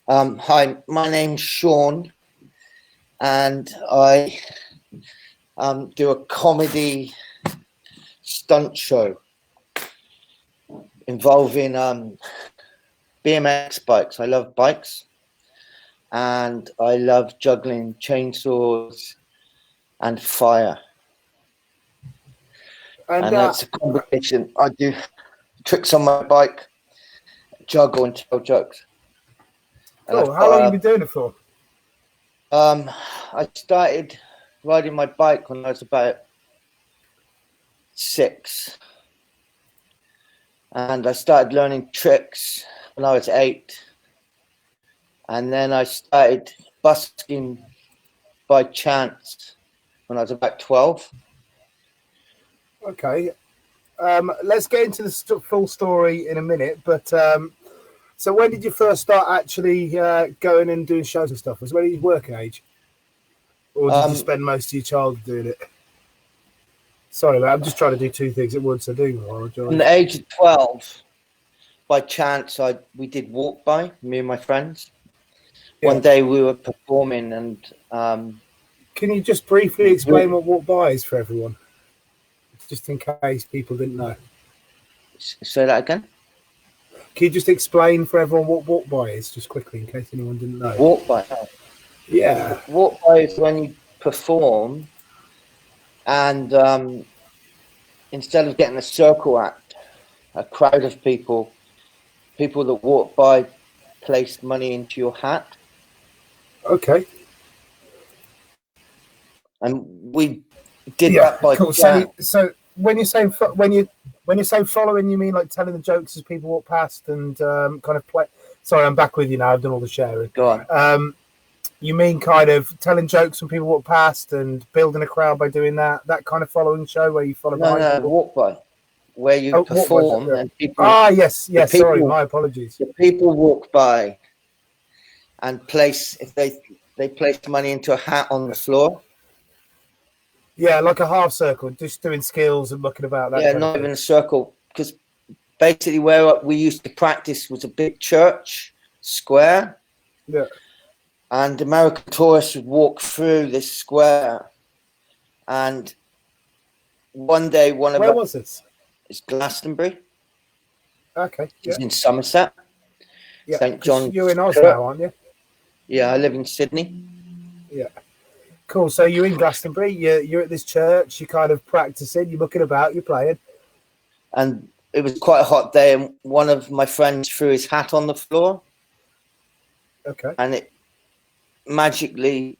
Hi, my name's Sean, and I do a comedy stunt show involving BMX bikes. I love bikes, and I love juggling chainsaws and fire. And that's a combination. I do tricks on my bike, juggle, and tell jokes. Cool. How long have you been doing it for? I started riding my bike when I was about 6, and I started learning tricks when I was 8, and then I started busking by chance when I was about 12. Okay. Let's get into the full story in a minute, but so when did you first start actually going and doing shows and stuff? Was when you working age? Or did you spend most of your childhood doing it? Sorry, mate, I'm just trying to do two things at once. I do apologize. From the age of 12, by chance, we did walk by, me and my friends. Yeah. One day we were performing, and can you just briefly explain what walk by is for everyone, just in case people didn't know? Say that again. Can you just explain for everyone what walk by is, just quickly, in case anyone didn't know? Walk by. Yeah. Walk by is when you perform, and instead of getting a circle act, a crowd of people that walk by place money into your hat. Okay. And we did that by cool. So when you say following, you mean like telling the jokes as people walk past and kind of play? Sorry, I'm back with you now. I've done all the sharing. Go on. You mean kind of telling jokes when people walk past and building a crowd by doing that kind of following show where you follow? No, walk by, where you perform and people. Yes. Sorry, my apologies. The people walk by and place, if they place money into a hat on the floor. Yeah, like a half circle, just doing skills and looking about that. Yeah, not even a circle, because basically where we used to practice was a big church square. Yeah. And American tourists would walk through this square, and one day Where was this? It's Glastonbury. Okay. It's in Somerset. Yeah. St. John's. You're in Oz now, aren't you? Yeah, I live in Sydney. Yeah. Cool. So you're in Glastonbury. You're at this church. You're kind of practicing. You're looking about. You're playing. And it was quite a hot day, and one of my friends threw his hat on the floor. Okay. And it magically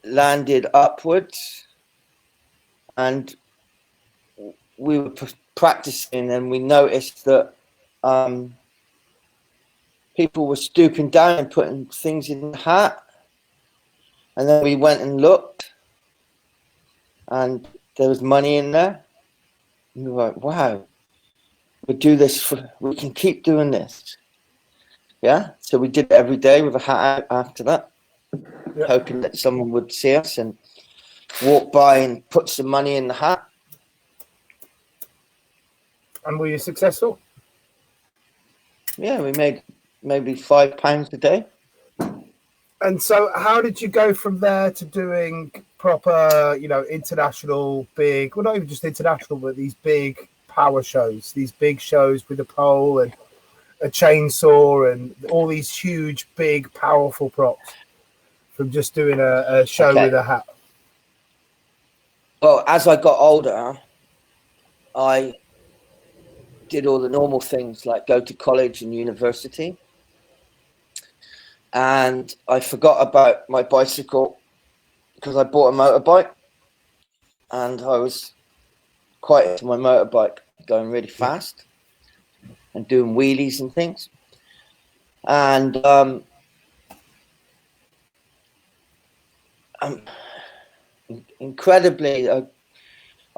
landed upwards, and we were practicing, and we noticed that people were stooping down and putting things in the hat, and then we went and looked, and there was money in there, and we were like, wow, we can keep doing this. Yeah, so we did it every day with a hat out after that, hoping that someone would see us and walk by and put some money in the hat. And were you successful? Yeah, we made maybe £5 a day. And so how did you go from there to doing proper, international big, well, not even just international, but these big power shows, these big shows with a pole and a chainsaw and all these huge, big, powerful props, from just doing a show with a hat? Well, as I got older, I did all the normal things like go to college and university. And I forgot about my bicycle because I bought a motorbike, and I was quite into my motorbike, going really fast and doing wheelies and things. And incredibly, I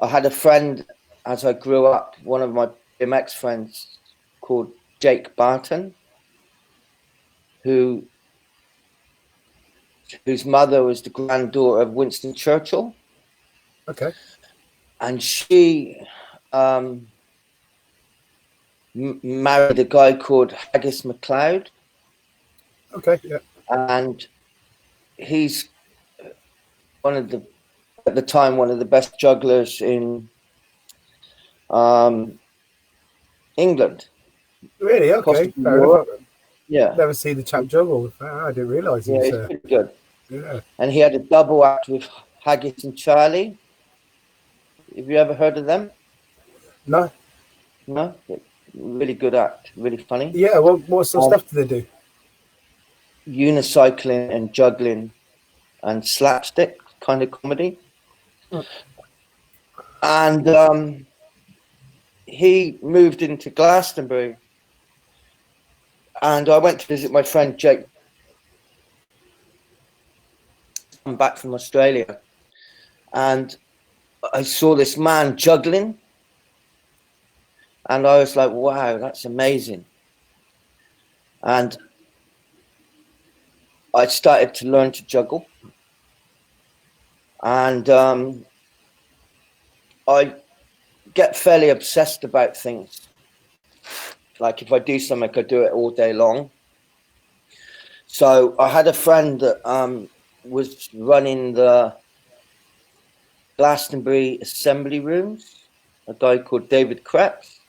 had a friend as I grew up, one of my BMX friends called Jake Barton, whose mother was the granddaughter of Winston Churchill. Okay. And she married a guy called Haggis MacLeod. Okay, yeah. And he's at the time, one of the best jugglers in England, Really? Okay, possibly fair enough. Europe. I've Yeah, never seen the chap juggle. I didn't realise he yeah, was. he's pretty good. Yeah. And he had a double act with Haggis and Charlie. Have you ever heard of them? No. No, really good act, really funny. Yeah. What sort of Um, stuff do they do? Unicycling and juggling and slapstick kind of comedy. And he moved into Glastonbury, and I went to visit my friend Jake. I'm back from Australia, and I saw this man juggling, and I was like, "Wow, that's amazing!" And I started to learn to juggle, and I get fairly obsessed about things. Like if I do something, I do it all day long. So I had a friend that was running the Glastonbury assembly rooms, a guy called David Krebs.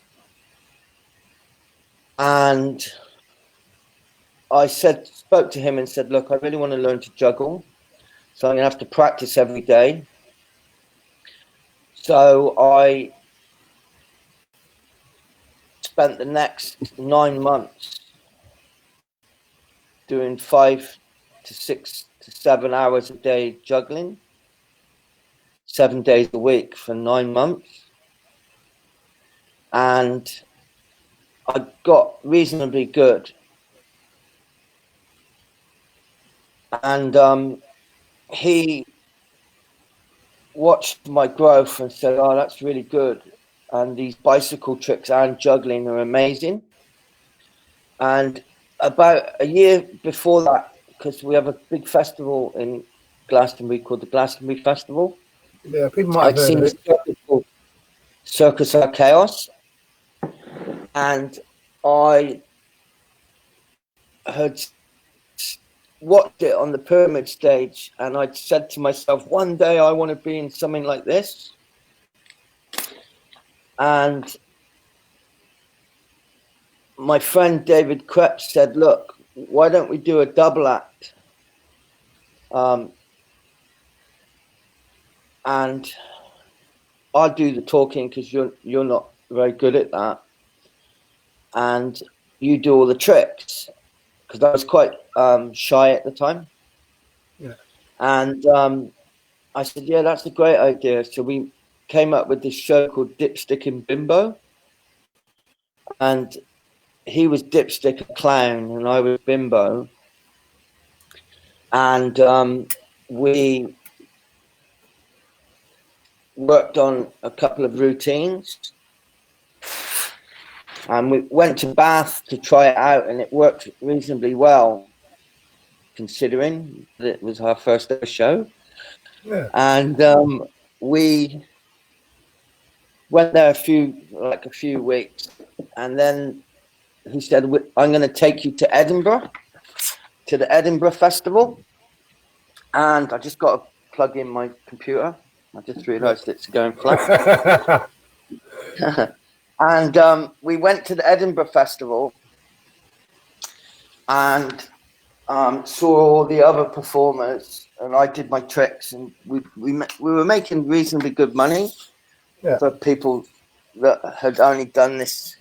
And I spoke to him and said, look, I really want to learn to juggle. So I'm going to have to practice every day. So I spent the next 9 months doing 5 to 6 to 7 hours a day juggling, 7 days a week for 9 months. And I got reasonably good. And he watched my growth and said, oh, that's really good. And these bicycle tricks and juggling are amazing. And about a year before that, because we have a big festival in Glastonbury called the Glastonbury Festival, Yeah, people might have I'd heard seen of a it. circus called Circus of Chaos, and I had watched it on the pyramid stage, and I said to myself, one day I want to be in something like this. And my friend David Krebs said, look, why don't we do a double act? And I'll do the talking because you're not very good at that. And you do all the tricks, because I was quite shy at the time. Yeah. And I said, yeah, that's a great idea. So we came up with this show called Dipstick and Bimbo. And he was Dipstick, a clown, and I was Bimbo. And we worked on a couple of routines. And we went to Bath to try it out, and it worked reasonably well, considering that it was our first ever show. Yeah. And we went there a few weeks, and then he said, I'm going to take you to Edinburgh, to the Edinburgh Festival. And I just got to plug in my computer. I just realized it's going flat. And we went to the Edinburgh Festival and saw all the other performers, and I did my tricks, and we were making reasonably good money for people that had only done this.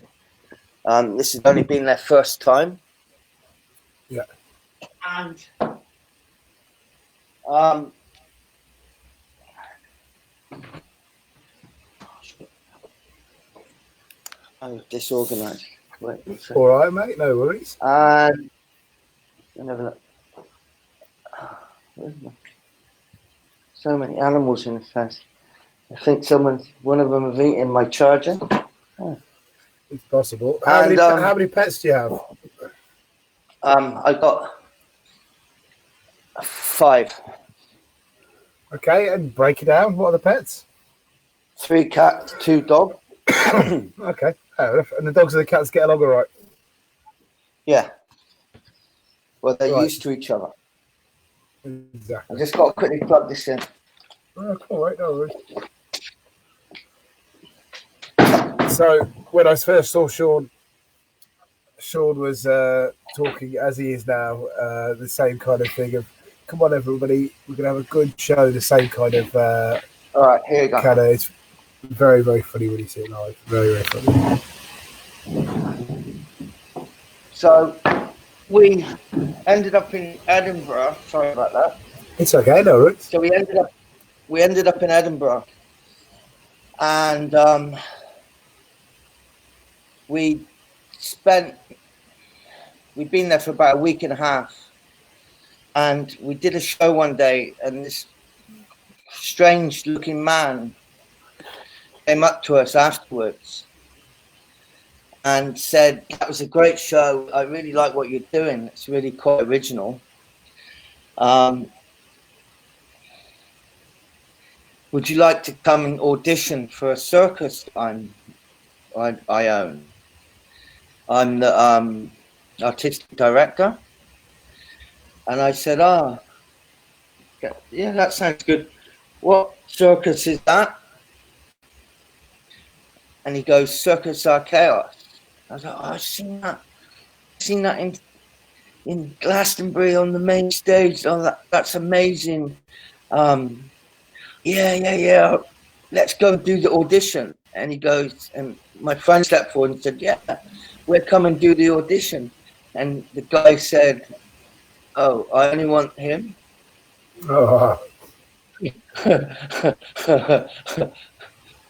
This had only been their first time. Yeah. And I'm disorganized. Wait, All right, mate. No worries. and never look. So many animals in the fence. I think one of them have eaten my charger. Oh. It's possible. And, How many pets do you have? I got 5. Okay, and break it down. What are the pets? 3 cats, 2 dogs. Okay, fair enough. And the dogs and the cats get along all right? Yeah. Well, they're Right. used to each other. Exactly. I just got to quickly plug this in. Oh, cool, right, no worries. So when I first saw Sean was talking as he is now, the same kind of thing of, come on everybody, we're gonna have a good show. The same kind of All right, here you go. kind of. It's very, very funny when you see it live. Very, very funny. So we ended up in Edinburgh. Sorry about that. It's okay, no worries. So we ended up in Edinburgh, and we'd been there for about a week and a half, and we did a show one day, and this strange looking man came up to us afterwards and said, "That was a great show. I really like what you're doing. It's really quite original. Would you like to come and audition for a circus I own? I'm the artistic director." And I said, "Ah, yeah, that sounds good. What circus is that?" And he goes, "Circus Chaos." I was like, "Oh, I've seen that in Glastonbury on the main stage. Oh, that's amazing. Yeah. Let's go do the audition." And he goes, and my friend stepped forward and said, "Yeah, we'll come and do the audition." And the guy said, "Oh, I only want him." Oh.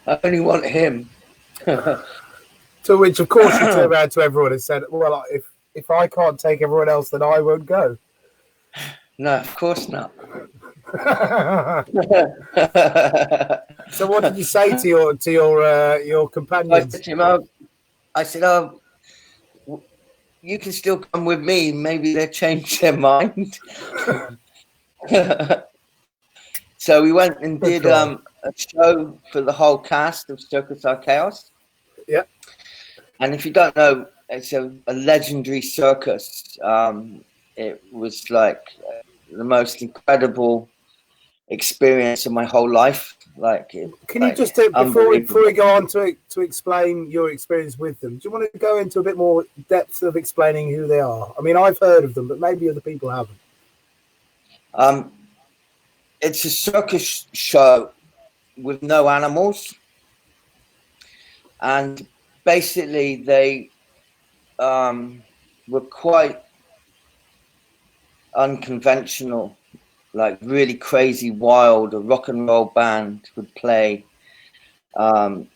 I only want him. To which, of course, you turned around to everyone and said, "Well, if I can't take everyone else, then I won't go." No, of course not. So, what did you say to your companions? I said, "Oh, you can still come with me. Maybe they'll change their mind." So we went and did a show for the whole cast of Circus Chaos. Yeah. And if you don't know, it's a legendary circus. It was like the most incredible experience of my whole life. Can you just before we go on to explain your experience with them, do you want to go into a bit more depth of explaining who they are? I mean, I've heard of them, but maybe other people haven't. It's a circus show with no animals, and basically they were quite unconventional, like really crazy, wild. A rock and roll band would play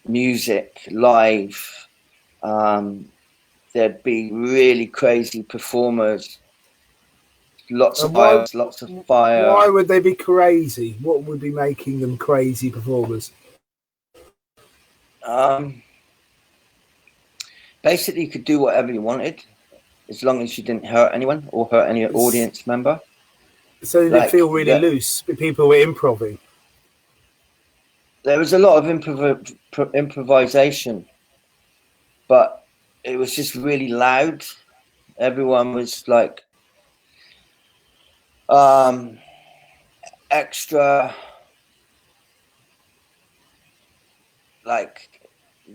music live. There'd be really crazy performers, lots of fire. Why would they be crazy? What would be making them crazy performers? Basically, you could do whatever you wanted, as long as you didn't hurt anyone or hurt any audience member. So they feel really loose. People were improvising. There was a lot of improvisation, but it was just really loud. Everyone was like extra, like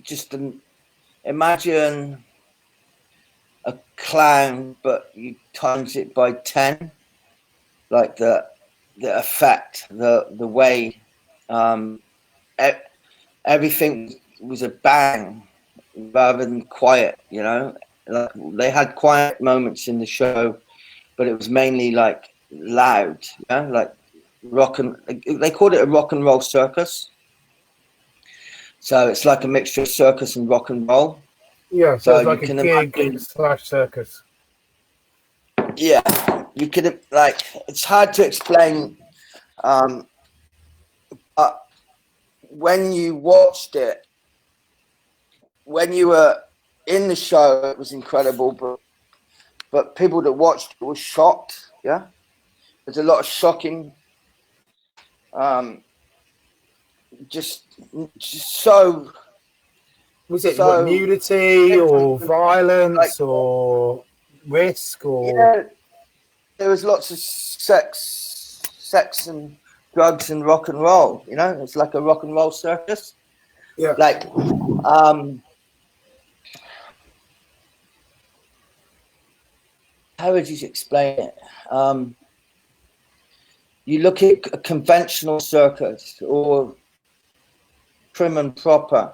just imagine a clown, but you times it by 10, like the effect, the way everything was a bang rather than quiet, you know. Like they had quiet moments in the show, but it was mainly like loud, yeah, like they called it a rock and roll circus. So it's like a mixture of circus and rock and roll. Yeah, so it's like a gig / circus. Yeah, you could like, it's hard to explain, but when you watched it, when you were in the show, it was incredible, but people that watched it were shocked. Yeah, there's a lot of shocking, just so. Was it nudity or violence or risk or? Yeah, there was lots of sex and drugs and rock and roll. You know, it's like a rock and roll circus. Yeah. Like, how would you explain it? You look at a conventional circus or prim and proper,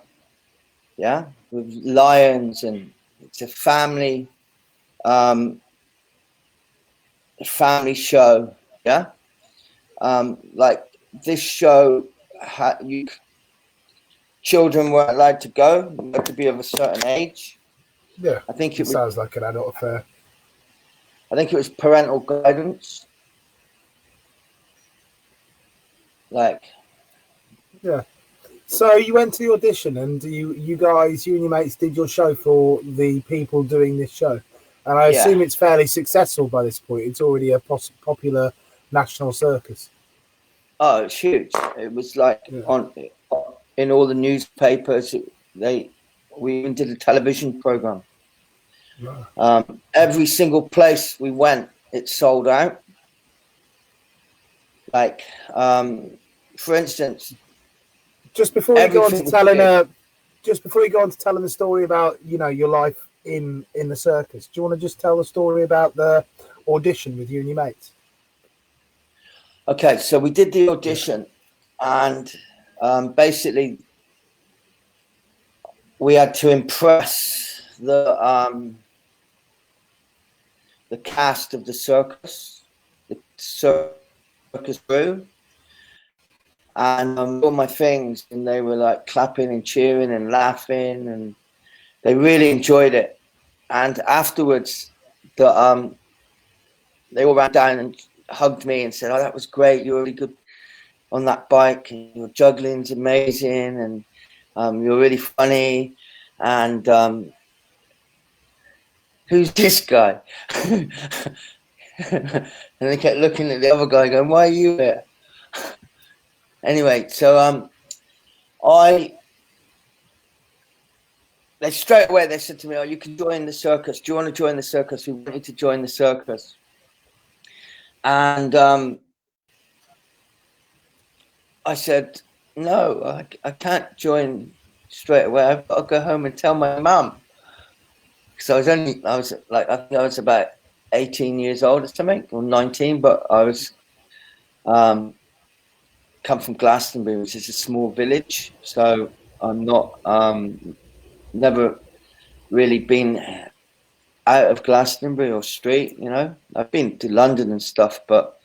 yeah, with lions, and it's a family show, yeah. Like this show, children weren't allowed to go. You had to be of a certain age. Yeah. I think It sounds like an adult affair. I think it was parental guidance. Like, yeah. So you went to the audition, and you guys, you and your mates, did your show for the people doing this show, and I assume it's fairly successful by this point. It's already a popular national circus. Oh, it's huge! It was like in all the newspapers. We even did a television program. Wow. Every single place we went, it sold out. Like, for instance, just before you go on to telling the story about your life in the circus, do you want to just tell the story about the audition with you and your mates? Okay, so we did the audition, and basically we had to impress the cast of the circus, the circus crew, and all my things, and they were like clapping and cheering and laughing, and they really enjoyed it. And afterwards, they all ran down and hugged me and said, "Oh, that was great! You're really good on that bike, and your juggling's amazing, and you're really funny." And who's this guy? And they kept looking at the other guy, going, "Why are you here?" Anyway, so they straight away they said to me, "Oh, you can join the circus. Do you want to join the circus? We want you to join the circus." And I said, "No, I can't join straight away. I've got to go home and tell my mum." Because I was about 18 years old or something, or 19, but I was come from Glastonbury, which is a small village. So I'm not never really been out of Glastonbury or street, you know. I've been to London and stuff, but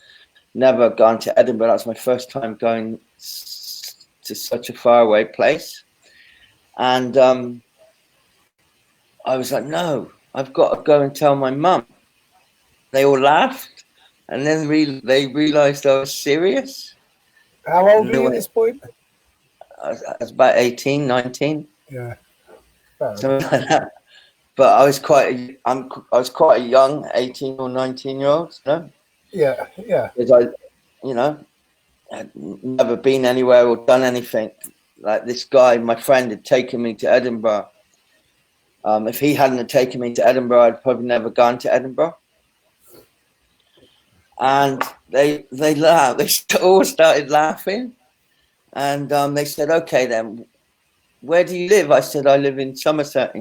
never gone to Edinburgh. That's my first time going to such a faraway place. And I was like, "No, I've got to go and tell my mum." They all laughed, and then they realised I was serious. How old were you at this point? I was about 18, 19. Yeah. Something like that. But I was quite a young 18 or 19-year-old, you know? Yeah, yeah. Because had never been anywhere or done anything. Like this guy, my friend, had taken me to Edinburgh. If he hadn't taken me to Edinburgh, I'd probably never gone to Edinburgh. And they laughed. They all started laughing. And they said, "Okay, then, where do you live?" I said, "I live in Somerset."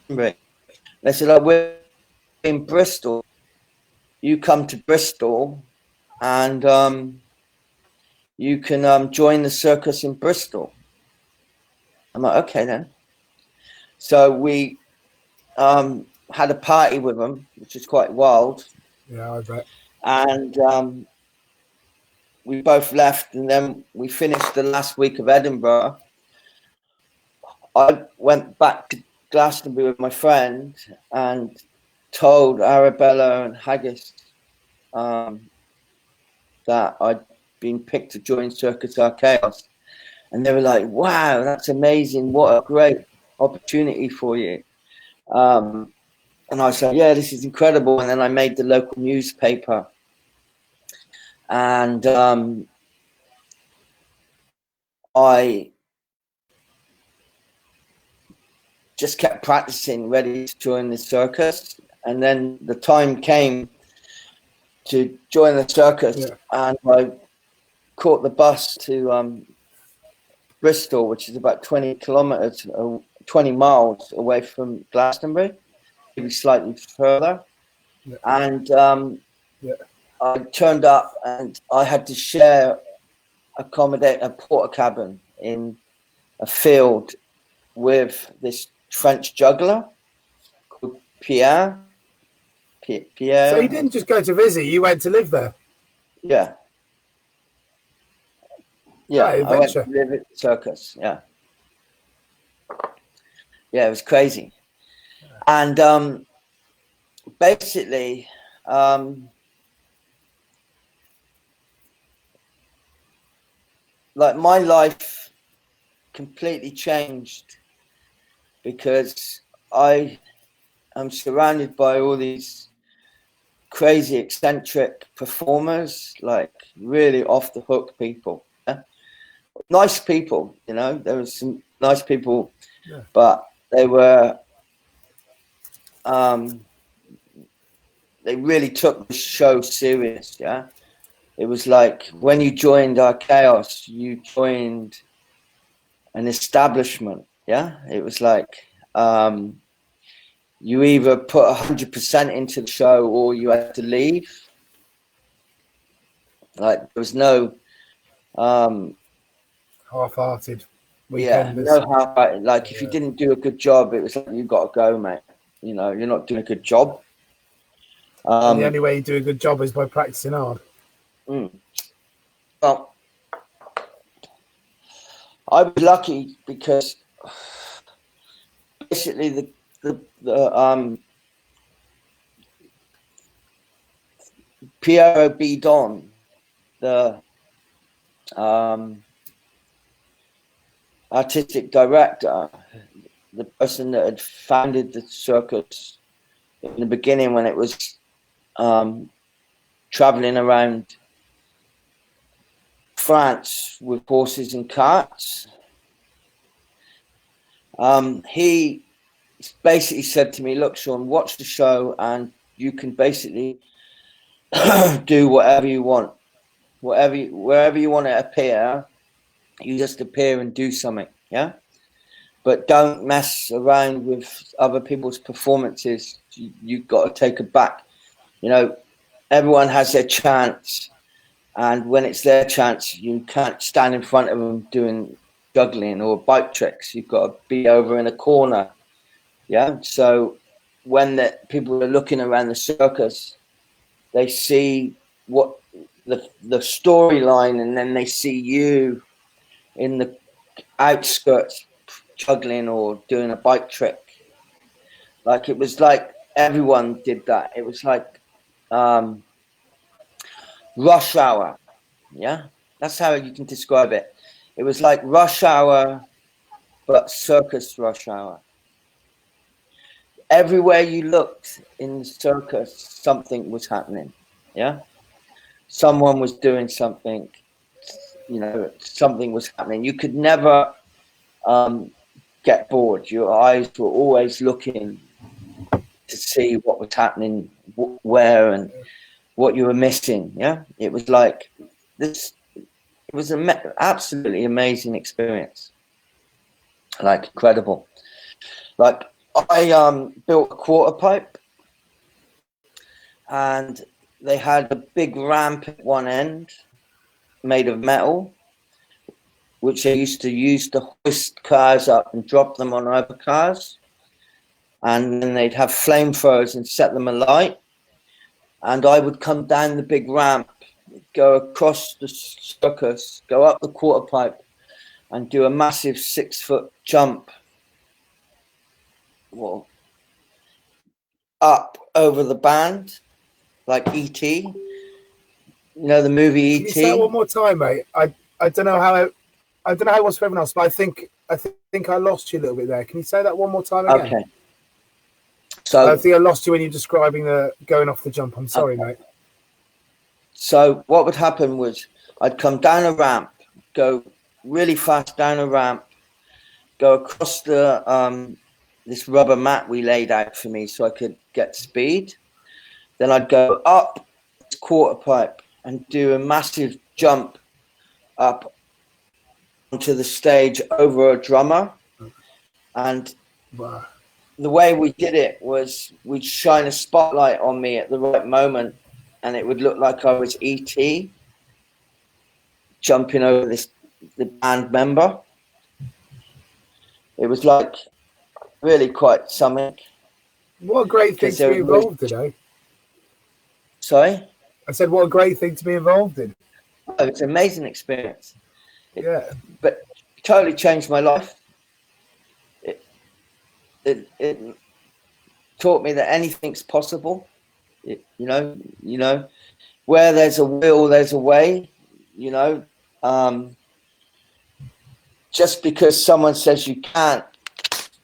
They said, "Oh, we're in Bristol. You come to Bristol, and you can join the circus in Bristol." I'm like, "Okay, then." So we had a party with them, which is quite wild. Yeah, I bet. And we both left, and then we finished the last week of Edinburgh. I went back to Glastonbury with my friend and told Arabella and Haggis that I'd been picked to join Circus Archaeos. And they were like, "Wow, that's amazing. What a great opportunity for you." And I said, "Yeah, this is incredible." And then I made the local newspaper. And I just kept practicing, ready to join the circus. And then the time came to join the circus, and I caught the bus to Bristol, which is about 20 kilometers, 20 miles away from Glastonbury, maybe slightly further. And I turned up, and I had to share a porter cabin in a field with this French juggler called Pierre. So you didn't just go to visit; you went to live there. Yeah. Yeah, I went to live at the circus. Yeah. Yeah, it was crazy. And basically, like my life completely changed because I am surrounded by all these crazy, eccentric performers, like really off the hook people. Yeah? Nice people, you know, there was some nice people, but they were, they really took the show serious. Yeah. It was like when you joined our chaos, you joined an establishment. Yeah. It was like, you either put 100% into the show or you had to leave. Like there was no half-hearted weekenders. Yeah, no half-hearted. Like if you didn't do a good job, it was like you got to go, mate. You know, you're not doing a good job. And the only way you do a good job is by practicing hard. Well, I was lucky because basically the Piero B. Don, the artistic director, the person that had founded the circus in the beginning when it was traveling around France with horses and carts. He basically said to me, look, Sean, watch the show and you can basically do whatever you want. Wherever you want to appear, you just appear and do something, yeah? But don't mess around with other people's performances. You've got to take it back. You know, everyone has their chance. And when it's their chance, you can't stand in front of them doing juggling or bike tricks. You've got to be over in a corner. Yeah. So when the people are looking around the circus, they see what the storyline, and then they see you in the outskirts juggling or doing a bike trick. Like it was like everyone did that. It was like rush hour. Yeah, that's how you can describe it. It was like rush hour, but circus rush hour. Everywhere you looked in the circus, something was happening. Yeah, someone was doing something. You know, something was happening. You could never get bored. Your eyes were always looking to see what was happening, where, and what you were missing. Yeah, it was like this. It was an absolutely amazing experience. Like incredible. Like I built a quarter pipe, and they had a big ramp at one end made of metal, which they used to use to hoist cars up and drop them on other cars. And then they'd have flamethrowers and set them alight. And I would come down the big ramp, go across the circus, go up the quarter pipe, and do a massive 6-foot jump. Well, up over the band, like E.T. You know the movie E.T.? Can you say that one more time, mate? I don't know how it was for everyone else, but I think I lost you a little bit there. Can you say that one more time again? Okay. So I think I lost you when you're describing the going off the jump. I'm sorry, mate. So what would happen was I'd come down a ramp, go really fast down a ramp, go across the this rubber mat we laid out for me so I could get speed. Then I'd go up this quarter pipe and do a massive jump up onto the stage over a drummer. And Wow. the way we did it was we'd shine a spotlight on me at the right moment, and it would look like I was E.T. jumping over the band member. It was like really quite something. What a great thing to be involved in, eh? Sorry? I said, what a great thing to be involved in. Oh, it's an amazing experience. Yeah. But it totally changed my life. It taught me that anything's possible. You know, where there's a will, there's a way. You know, just because someone says you can't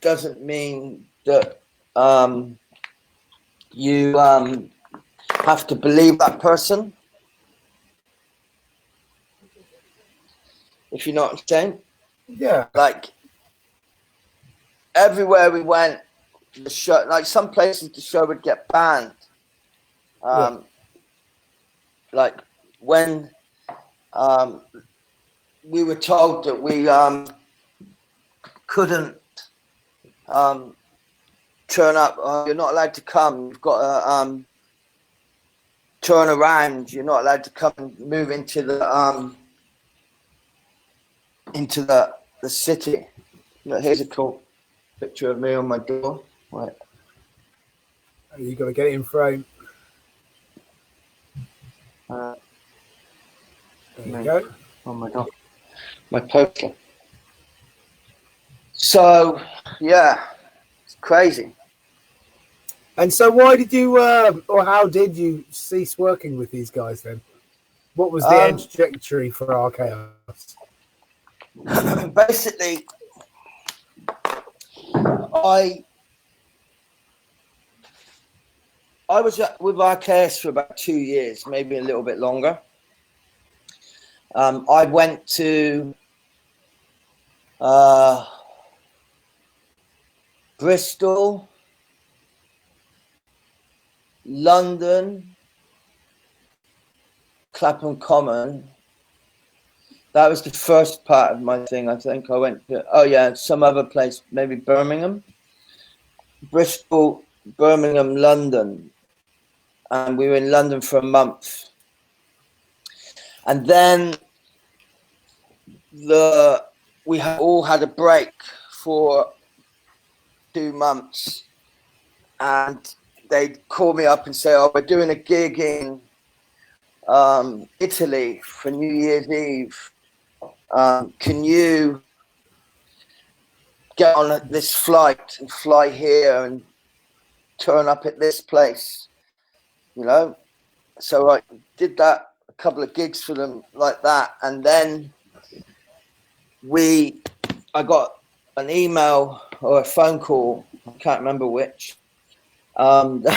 doesn't mean that you have to believe that person. If you know what I'm saying. Yeah. Like everywhere we went, the show, like some places the show would get banned. Like when we were told that we couldn't turn up, you're not allowed to come, you've got to turn around, you're not allowed to come and move into the city. Look, here's a cool picture of me on my door. Right. You got to get it in frame. There you go. Oh my God, my poster. So, yeah, it's crazy. And so why did you, or how did you cease working with these guys then? What was the end trajectory for RKOS? Basically, I was with RKS for about 2 years, maybe a little bit longer. I went to Bristol, London, Clapham Common. That was the first part of my thing, I think. I went to, some other place, maybe Birmingham. Bristol, Birmingham, London. And we were in London for a month. And then we all had a break for 2 months. And they'd call me up and say, oh, we're doing a gig in Italy for New Year's Eve. Can you get on this flight and fly here and turn up at this place? You know, so I did that, a couple of gigs for them like that, and then I got an email or a phone call, I can't remember which, that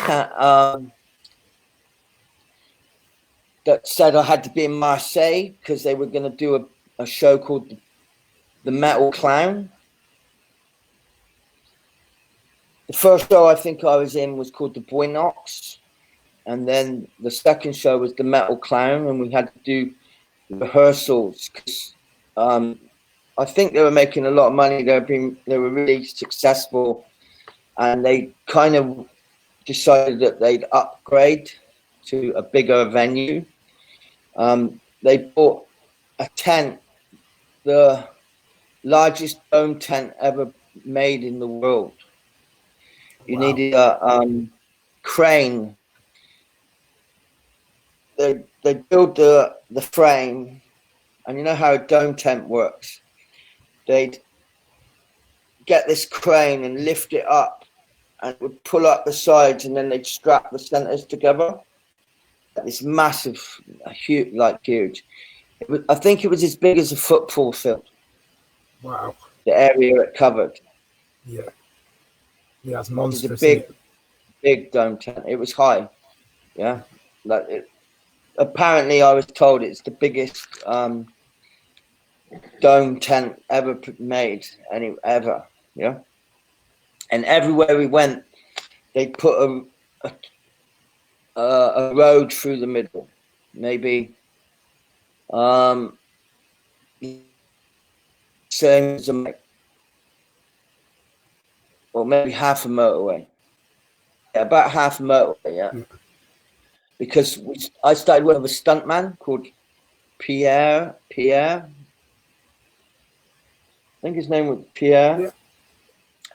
said I had to be in Marseille because they were going to do a show called The Metal Clown. The first show I think I was in was called The Buinox. And then the second show was The Metal Clown, and we had to do rehearsals. I think they were making a lot of money. They were really successful, and they kind of decided that they'd upgrade to a bigger venue. They bought a tent, the largest dome tent ever made in the world. You needed a crane. They build the frame, and you know how a dome tent works. They'd get this crane and lift it up, and it would pull up the sides, and then they'd strap the centers together. This massive, huge. I think it was as big as a football field. Wow. The area it covered. Yeah. Yeah, it's monstrous. It was a big dome tent. It was high. Yeah. Apparently, I was told it's the biggest dome tent ever made, ever. Yeah. And everywhere we went, they put a road through the middle, maybe same as or maybe half a motorway. Yeah, about half a motorway, yeah. Because I started with a stuntman called Pierre. I think his name was Pierre. Yeah.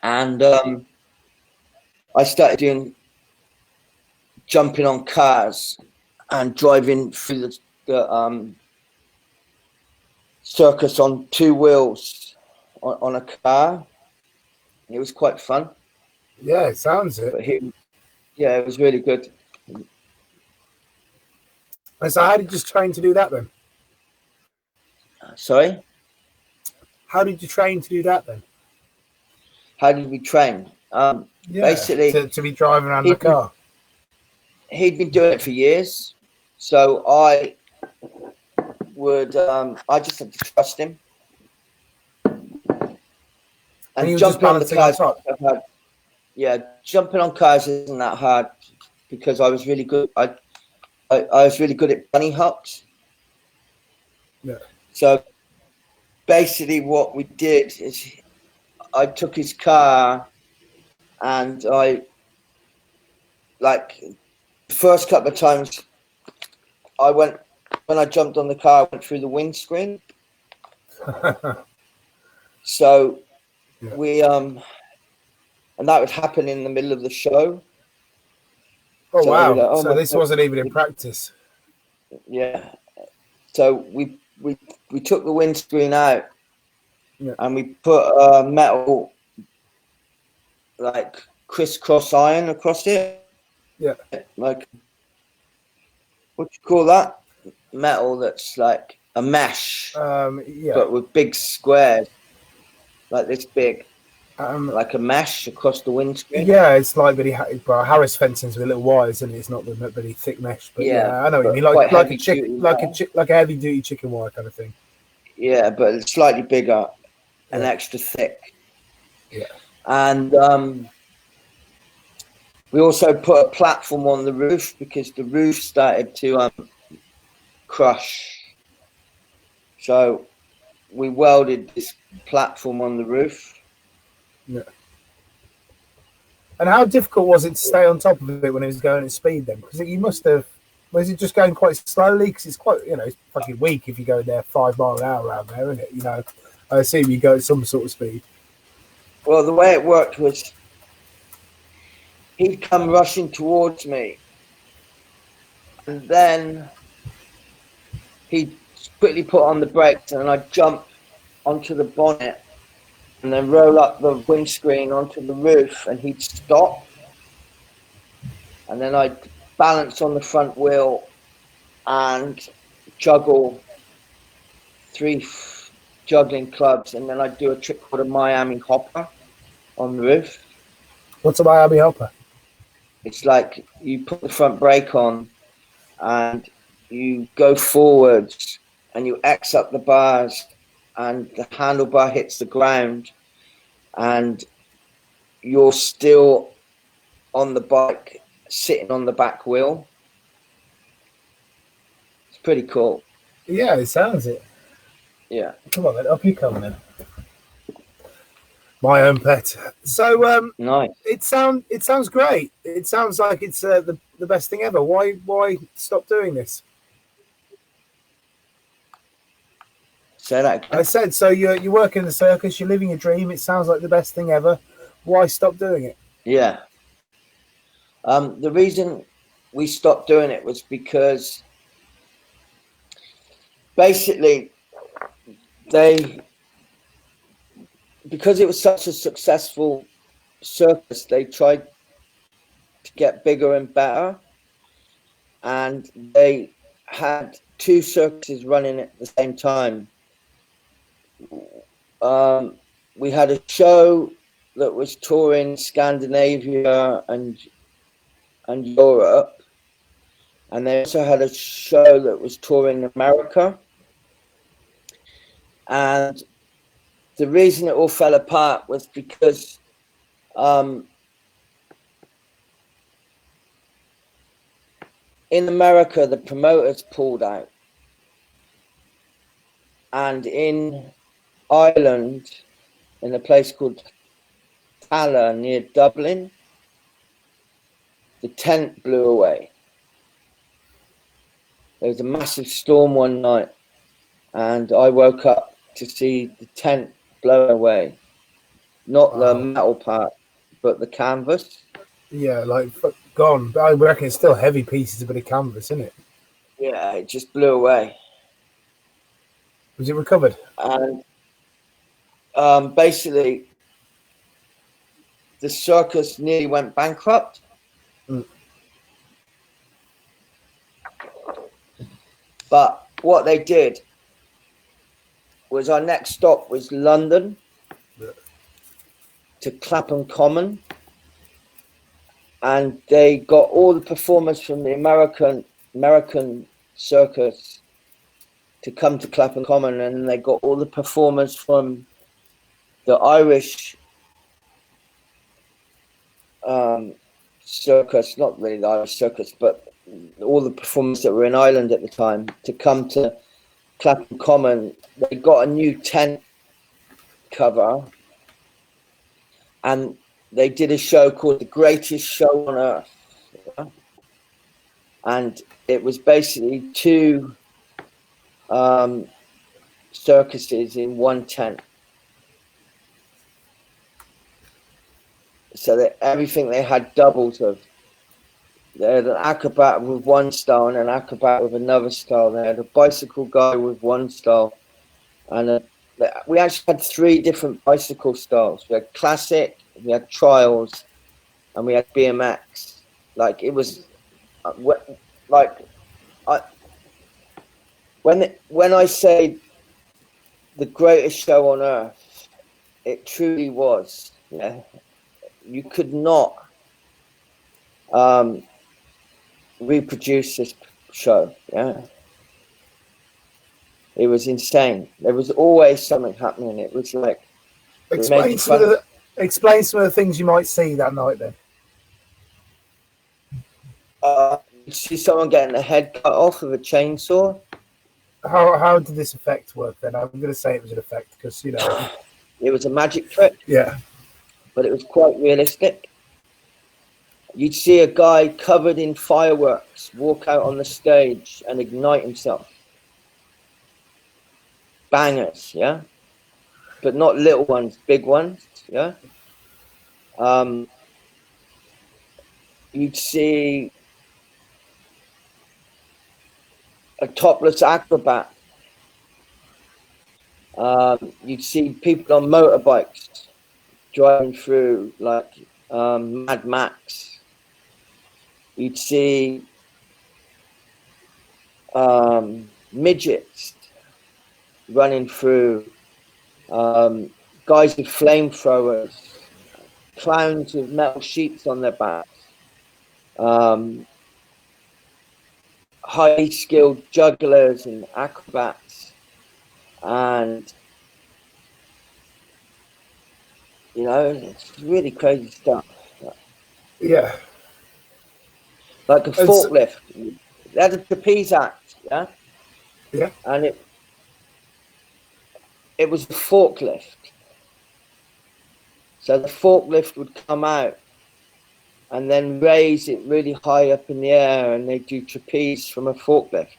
And I started doing jumping on cars and driving through the circus on two wheels on a car. It was quite fun. Yeah, it sounds it. But it was really good. And so how did you train to do that then? Sorry? How did you train to do that then? How did we train? Basically, to be driving around the car. He'd been doing it for years. So I just had to trust him. And jumping on the cars, jumping on cars isn't that hard because I was really good. I was really good at bunny hops. Yeah. So basically, what we did is I took his car, and the first couple of times when I jumped on the car, I went through the windscreen. So we and that would happen in the middle of the show. Oh, so wow! So this wasn't even in practice. Yeah. So we took the windscreen out, and we put a metal like crisscross iron across it. Yeah. Like, what do you call that? Metal that's like a mesh. But with big squares, like this big. Like a mesh across the windscreen. Yeah, it's like Harris fencing's with little wires, and it's not the really thick mesh. But yeah, I know what you mean, like a heavy duty chicken wire kind of thing. Yeah, but it's slightly bigger and extra thick. Yeah, and we also put a platform on the roof because the roof started to crush. So we welded this platform on the roof. Yeah. And how difficult was it to stay on top of it when it was going at speed then? Because you must have, was it just going quite slowly? Because it's quite, it's fucking weak if you go there 5 miles an hour around there, isn't it? I assume you go at some sort of speed. Well, the way it worked was he'd come rushing towards me, and then he'd quickly put on the brakes, and I'd jump onto the bonnet and then roll up the windscreen onto the roof, and he'd stop. And then I'd balance on the front wheel and juggle 3 juggling clubs, and then I'd do a trick called a Miami hopper on the roof. What's a Miami hopper? It's like you put the front brake on and you go forwards and you X up the bars, and the handlebar hits the ground, and you're still on the bike, sitting on the back wheel. It's pretty cool. Yeah, it sounds it. Yeah. Come on then, up you come then. My own pet. So nice. It sounds great. It sounds like it's the best thing ever. Why stop doing this? Say that again. I said, so you work in the circus, you're living a dream, it sounds like the best thing ever. Why stop doing it? Yeah. The reason we stopped doing it was because basically because it was such a successful circus, they tried to get bigger and better, and they had 2 circuses running at the same time. We had a show that was touring Scandinavia and Europe, and they also had a show that was touring America. And the reason it all fell apart was because in America, the promoters pulled out, and in Ireland, in a place called Tala near Dublin, the tent blew away. There was a massive storm one night, and I woke up to see the tent blow away. Not the metal part, but the canvas. Yeah, like gone. But I reckon it's still heavy pieces, a bit of canvas, isn't it? Yeah, it just blew away. Was it recovered? And basically, the circus nearly went bankrupt. But what they did was our next stop was London to Clapham Common. And they got all the performers from the American circus to come to Clapham Common, and they got all the performers from the Irish circus, not really the Irish circus, but all the performers that were in Ireland at the time to come to Clapham Common. They got a new tent cover, and they did a show called The Greatest Show on Earth. And it was basically two circuses in one tent. So that everything they had doubles of. They had an acrobat with one style and an acrobat with another style. They had a bicycle guy with one style. And we actually had 3 different bicycle styles. We had classic, we had trials, and we had BMX. Like, it was when I say the greatest show on earth, it truly was. Yeah, you could not reproduce this show. Yeah, it was insane. There was always something happening. It was like explain some of the things you might see that night. Then you see someone getting a head cut off with a chainsaw. How did this effect work? Then I'm going to say it was an effect because it was a magic trick. Yeah, but it was quite realistic. You'd see a guy covered in fireworks walk out on the stage and ignite himself. Bangers, yeah? But not little ones, big ones, yeah? You'd see a topless acrobat. You'd see people on motorbikes driving through like Mad Max. You'd see midgets running through, guys with flamethrowers, clowns with metal sheets on their backs, highly skilled jugglers and acrobats, and it's really crazy stuff. Yeah. Like a forklift. They had a trapeze act, yeah? Yeah. And it was a forklift. So the forklift would come out and then raise it really high up in the air, and they do trapeze from a forklift.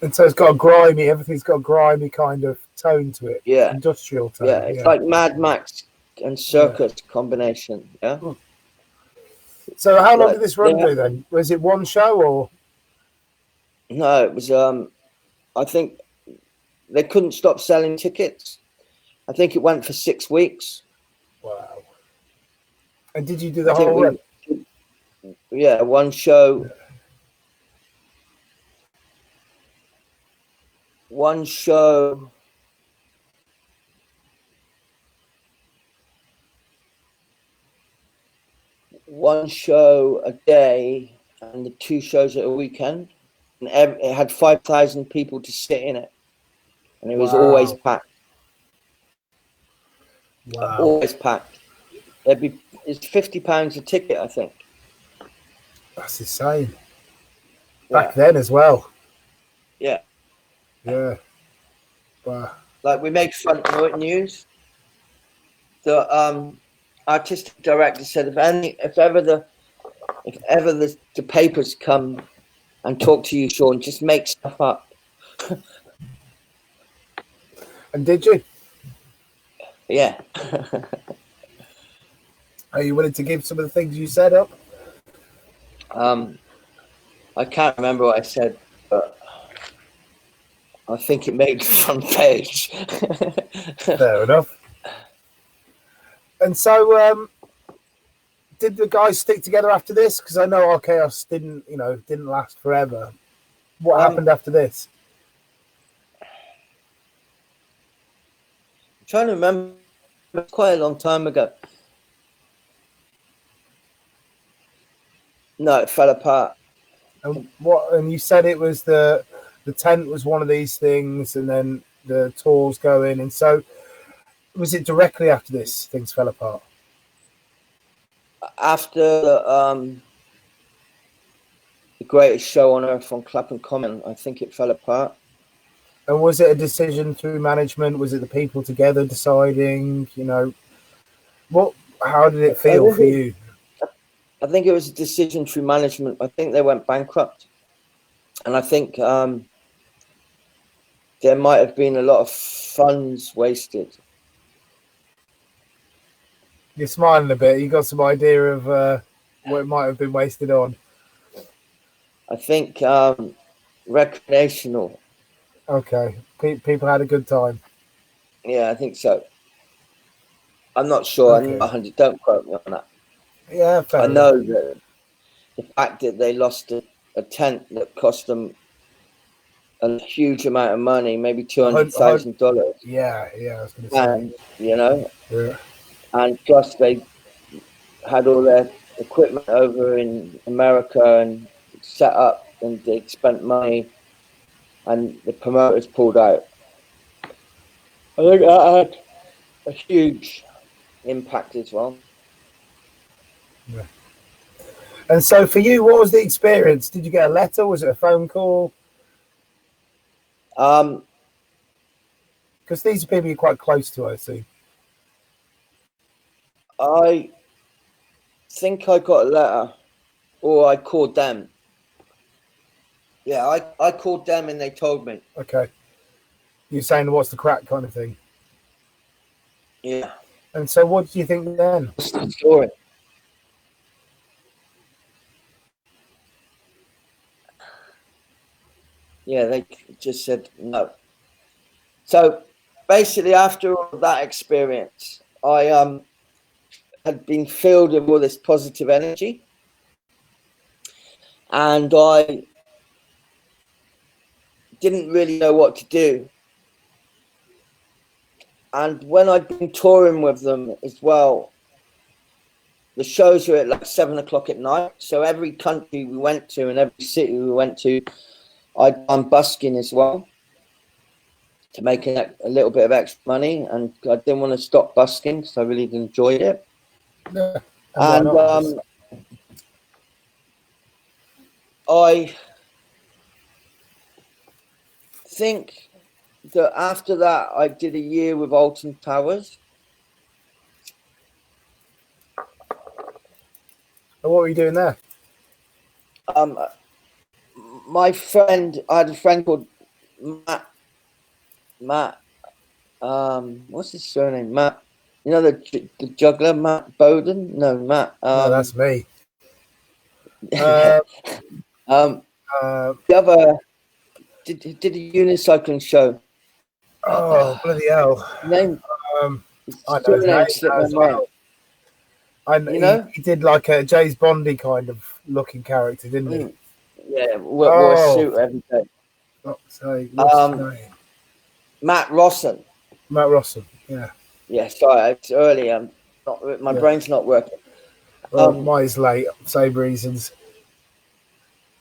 And so everything's got a grimy kind of tone to it. Yeah. Industrial tone. Yeah, it's like Mad Max and circus combination, yeah? So how long did this run do then? Was it one show or? No, it was, I think they couldn't stop selling tickets. I think it went for 6 weeks. Wow. And did you do the whole run? Yeah, one show. One show. One show a day and the 2 shows at a weekend. And it had 5,000 people to sit in it. And it was always packed. Wow. Always packed. It's £50 a ticket, I think. That's insane. back then as well. Yeah. Yeah. Wow. Like, we made front news. The artistic director said, if ever the papers come and talk to you, Sean, just make stuff up. And did you? Yeah. Are you willing to give some of the things you said up? I can't remember what I said, but I think it made the front page. Fair enough. And so, did the guys stick together after this? Because I know our chaos didn't last forever. What happened after this? I'm trying to remember. It's quite a long time ago. No, it fell apart. And you said it was the tent was one of these things, and then the tours going. And so, was it directly after this things fell apart? After the greatest show on earth on Clapham Common, I think it fell apart. And was it a decision through management? Was it the people together deciding? How did it feel for you? I think it was a decision through management. I think they went bankrupt, and I think there might have been a lot of funds wasted. You're smiling a bit. You got some idea of what it might have been wasted on? I think recreational. Okay, people had a good time. Yeah, I think so. I'm not sure. Okay. I'm not 100. Don't quote me on that. Yeah, fair I enough. know that the fact that they lost a tent that cost them a huge amount of money, maybe $200,000. Yeah, I was going to say. Yeah. And plus they had all their equipment over in America and set up, and they spent money, and the promoters pulled out. I think that had a huge impact as well. Yeah. And so for you, what was the experience? Did you get a letter? Was it a phone call? Because these are people you're quite close to, I see. I think I got a letter, or I called them. Yeah, I called them and they told me. Okay. You're saying what's the crack kind of thing? Yeah. And so what do you think then? What's the story? Yeah, they just said no. So basically, after all that experience, I had been filled with all this positive energy, and I didn't really know what to do. And when I'd been touring with them as well, the shows were at like 7 o'clock at night. So every country we went to and every city we went to, I'd done busking as well to make a little bit of extra money. And I didn't want to stop busking because I really enjoyed it. Yeah. And I think that after that, I did a year with Alton Towers. And what were you doing there? My friend, I had a friend called Matt. What's his surname? Matt. You know the juggler, Matt Bowden? No, Matt. No, that's me. The other did a unicycling show. Oh, bloody hell! Name. I know his name as well. He did like a James Bondy kind of looking character, didn't he? Yeah, wore a suit every day. What's his name? Matt Rosson. Matt Rosson, yeah. Yeah, sorry, it's early. My brain's not working. Mine's late, same reasons.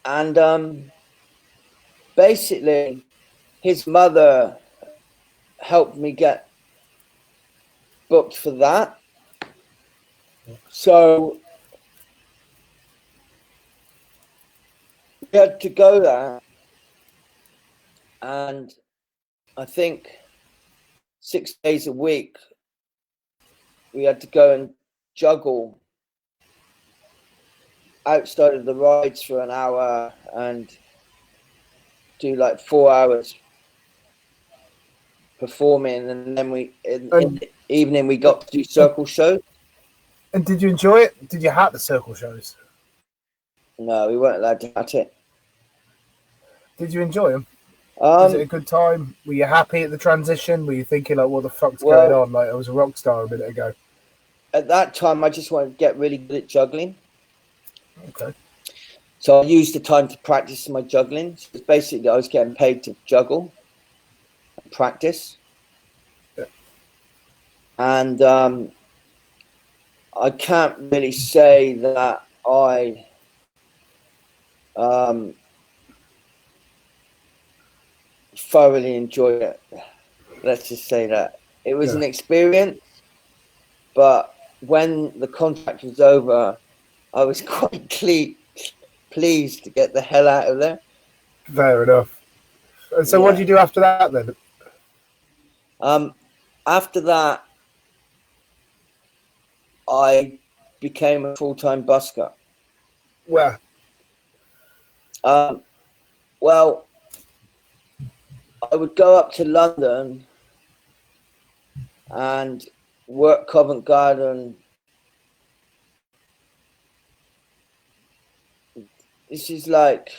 And basically, his mother helped me get booked for that. So we had to go there, and I think 6 days a week we had to go and juggle outside of the rides for an hour and do like 4 hours performing, and then in the evening we got to do circle shows. And did you enjoy it? Did you hat the circle shows? No, we weren't allowed to hat it. Did you enjoy them? Was it a good time? Were you happy at the transition? Were you thinking like, what the fuck's going on? Like I was a rock star a minute ago. At that time, I just wanted to get really good at juggling. Okay. So I used the time to practice my juggling. So basically, I was getting paid to juggle and practice. Yeah. And I can't really say that I thoroughly enjoyed it. Let's just say that. It was an experience, but when the contract was over, I was quite pleased to get the hell out of there. Fair enough. And so what did you do after that then? After that, I became a full-time busker. Where? Well, I would go up to London and work Covent Garden. This is like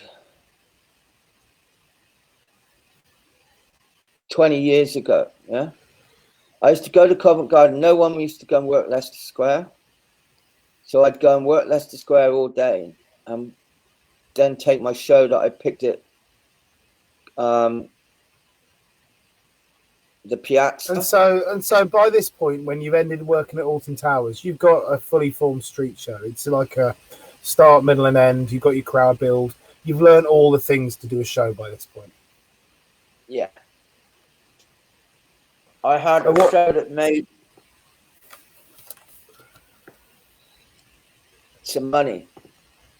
20 years ago, yeah? I used to go to Covent Garden. No one used to go and work Leicester Square. So I'd go and work Leicester Square all day and then take my show that I picked at the Piazza. And so by this point, when you've ended working at Alton Towers, you've got a fully formed street show. It's like a start, middle, and end. You've got your crowd build. You've learned all the things to do a show by this point. Yeah. I had a show that made some money.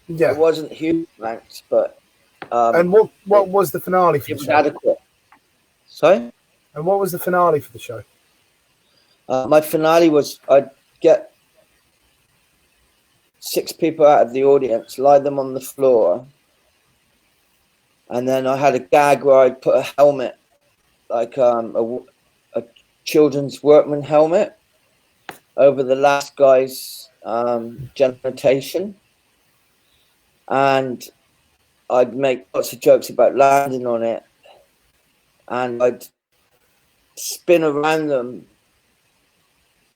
Yeah. It wasn't huge amounts, but and what was the finale for the show? It was adequate. Sorry? And what was the finale for the show? My finale was I'd get 6 people out of the audience, lie them on the floor, and then I had a gag where I'd put a helmet, like a children's workman helmet, over the last guy's genitation, and I'd make lots of jokes about landing on it, and I'd spin around them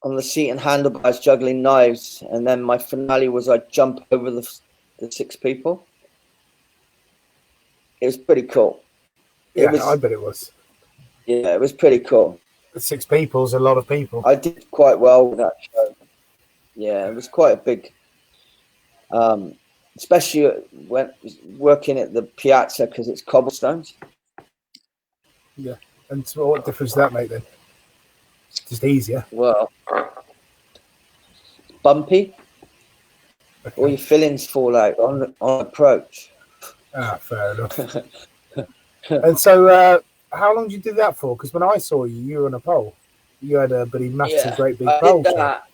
on the seat and handlebars juggling knives, and then my finale was I'd jump over the 6 people. It was pretty cool. I bet it was. Yeah, it was pretty cool. 6 people's a lot of people. I did quite well with that show. Yeah, it was quite a big, especially when working at the Piazza because it's cobblestones. Yeah. And so what difference does that make then? Just easier. Well, bumpy. Okay. All your fillings fall out on approach. Ah, fair enough. And so, how long did you do that for? Because when I saw you, you were on a pole. You had a massive, great big pole. I did that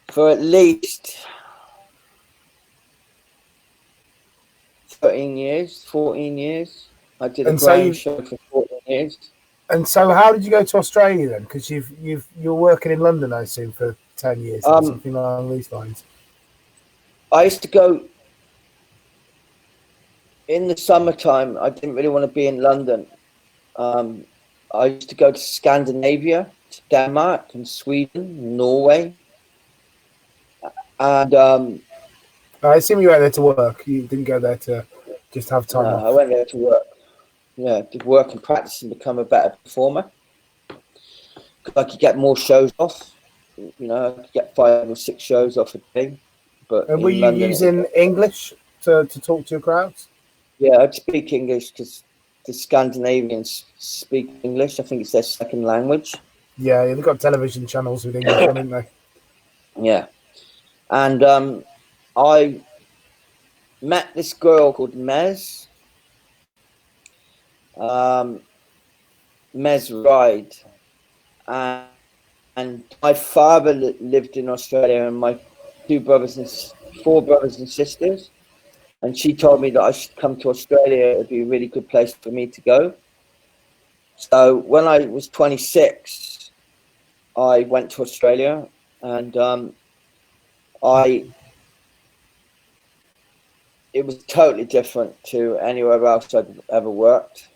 for at least 13 years, 14 years. I did a grand show for 14 years. And so, how did you go to Australia then? Because you're working in London, I assume, for 10 years, or something along these lines. I used to go in the summertime. I didn't really want to be in London. I used to go to Scandinavia, to Denmark and Sweden, and Norway. And I assume you went there to work. You didn't go there to just have time off. I went there to work. Yeah, did work and practice and become a better performer. I could get more shows off. You know, I could get 5 or 6 shows off a day. But and were you using English to talk to your crowds? Yeah, I'd speak English because the Scandinavians speak English. I think it's their second language. Yeah, they've got television channels with English, haven't they? Yeah. And I met this girl called Mez. Mez Ride, and my father lived in Australia, and my four brothers and sisters. And she told me that I should come to Australia. It would be a really good place for me to go. So when I was 26, I went to Australia, and it was totally different to anywhere else I'd ever worked.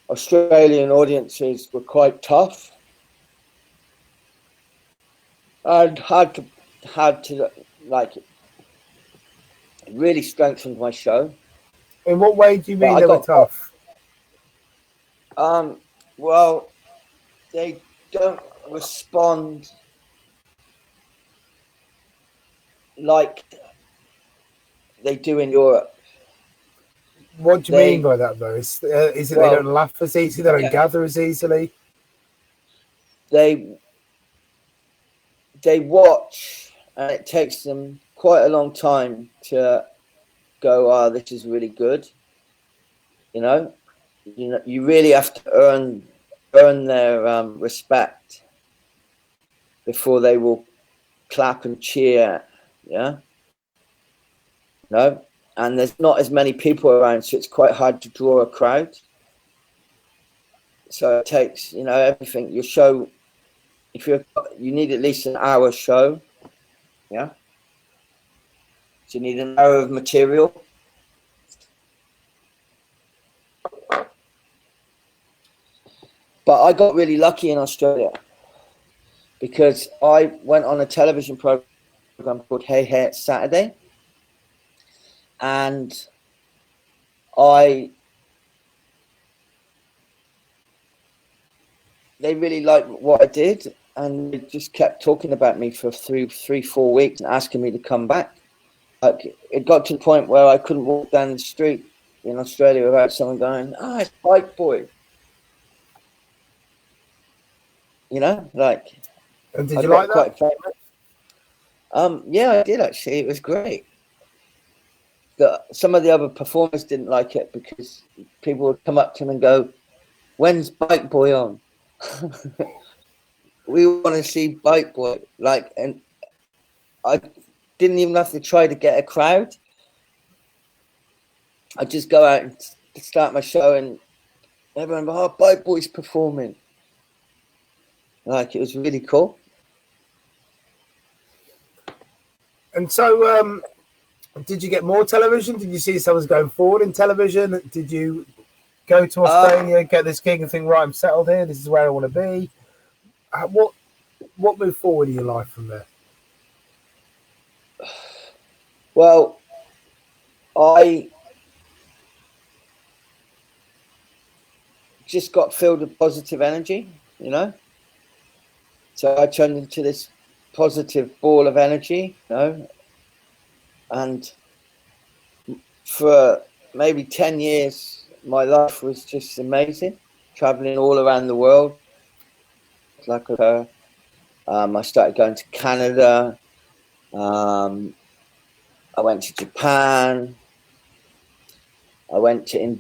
Australian audiences were quite tough, and had to like really strengthened my show. In what way do you mean they were tough? Well, they don't respond like they do in Europe. What do you mean by that, though? Is it they don't laugh as easy, they don't gather as easily? They watch, and it takes them quite a long time to go, "Oh, this is really good." You know, you really have to earn their respect before they will clap and cheer. Yeah. No, and there's not as many people around, so it's quite hard to draw a crowd. So it takes, everything. Your show, you need at least an hour show. Yeah. So you need an hour of material. But I got really lucky in Australia because I went on a television program called Hey Hey It's Saturday, and they really liked what I did, and they just kept talking about me for 3-4 weeks and asking me to come back. Like, it got to the point where I couldn't walk down the street in Australia without someone going, "Ah, it's Bike Boy." Like. And did you like that? Quite famous. Yeah, I did actually. It was great. Some of the other performers didn't like it because people would come up to them and go, "When's Bike Boy on?" We want to see Bike Boy. And I didn't even have to try to get a crowd. I'd just go out and start my show, and everyone would go, "Oh, Bike Boy's performing." It was really cool. And so, did you get more television? Did you see someone's going forward in television? Did you go to Australia, get this gig and think, right, I'm settled here, this is where I want to be? What moved forward in your life from there? Well, I just got filled with positive energy, So I turned into this positive ball of energy, and for maybe 10 years, my life was just amazing, traveling all around the world. I started going to Canada. I went to Japan. I went to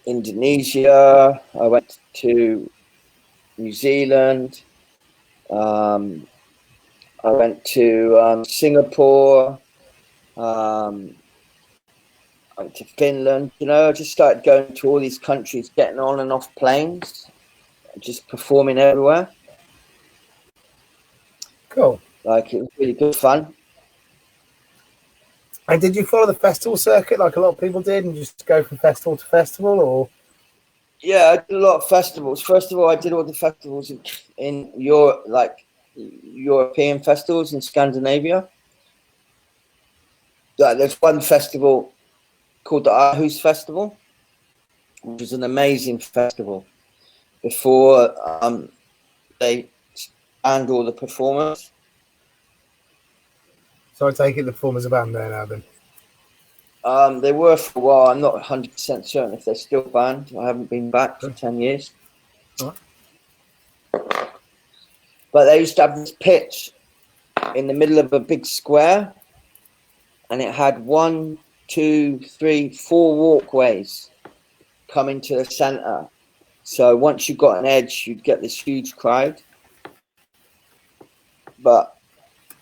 Indonesia. I went to New Zealand. I went to Singapore. I went to Finland. I just started going to all these countries, getting on and off planes, just performing everywhere. Cool. It was really good fun. And did you follow the festival circuit like a lot of people did, and just go from festival to festival, or? Yeah, I did a lot of festivals. First of all, I did all the festivals in Europe, European festivals in Scandinavia. There's one festival called the Aarhus Festival, which is an amazing festival. Before they banned all the performers. So I take it the performers are banned there now, then? They were for a while. I'm not 100% certain if they're still banned. I haven't been back for 10 years. All right. But they used to have this pitch in the middle of a big square, and it had 1, 2, 3, 4 walkways coming to the center. So once you got an edge, you'd get this huge crowd. But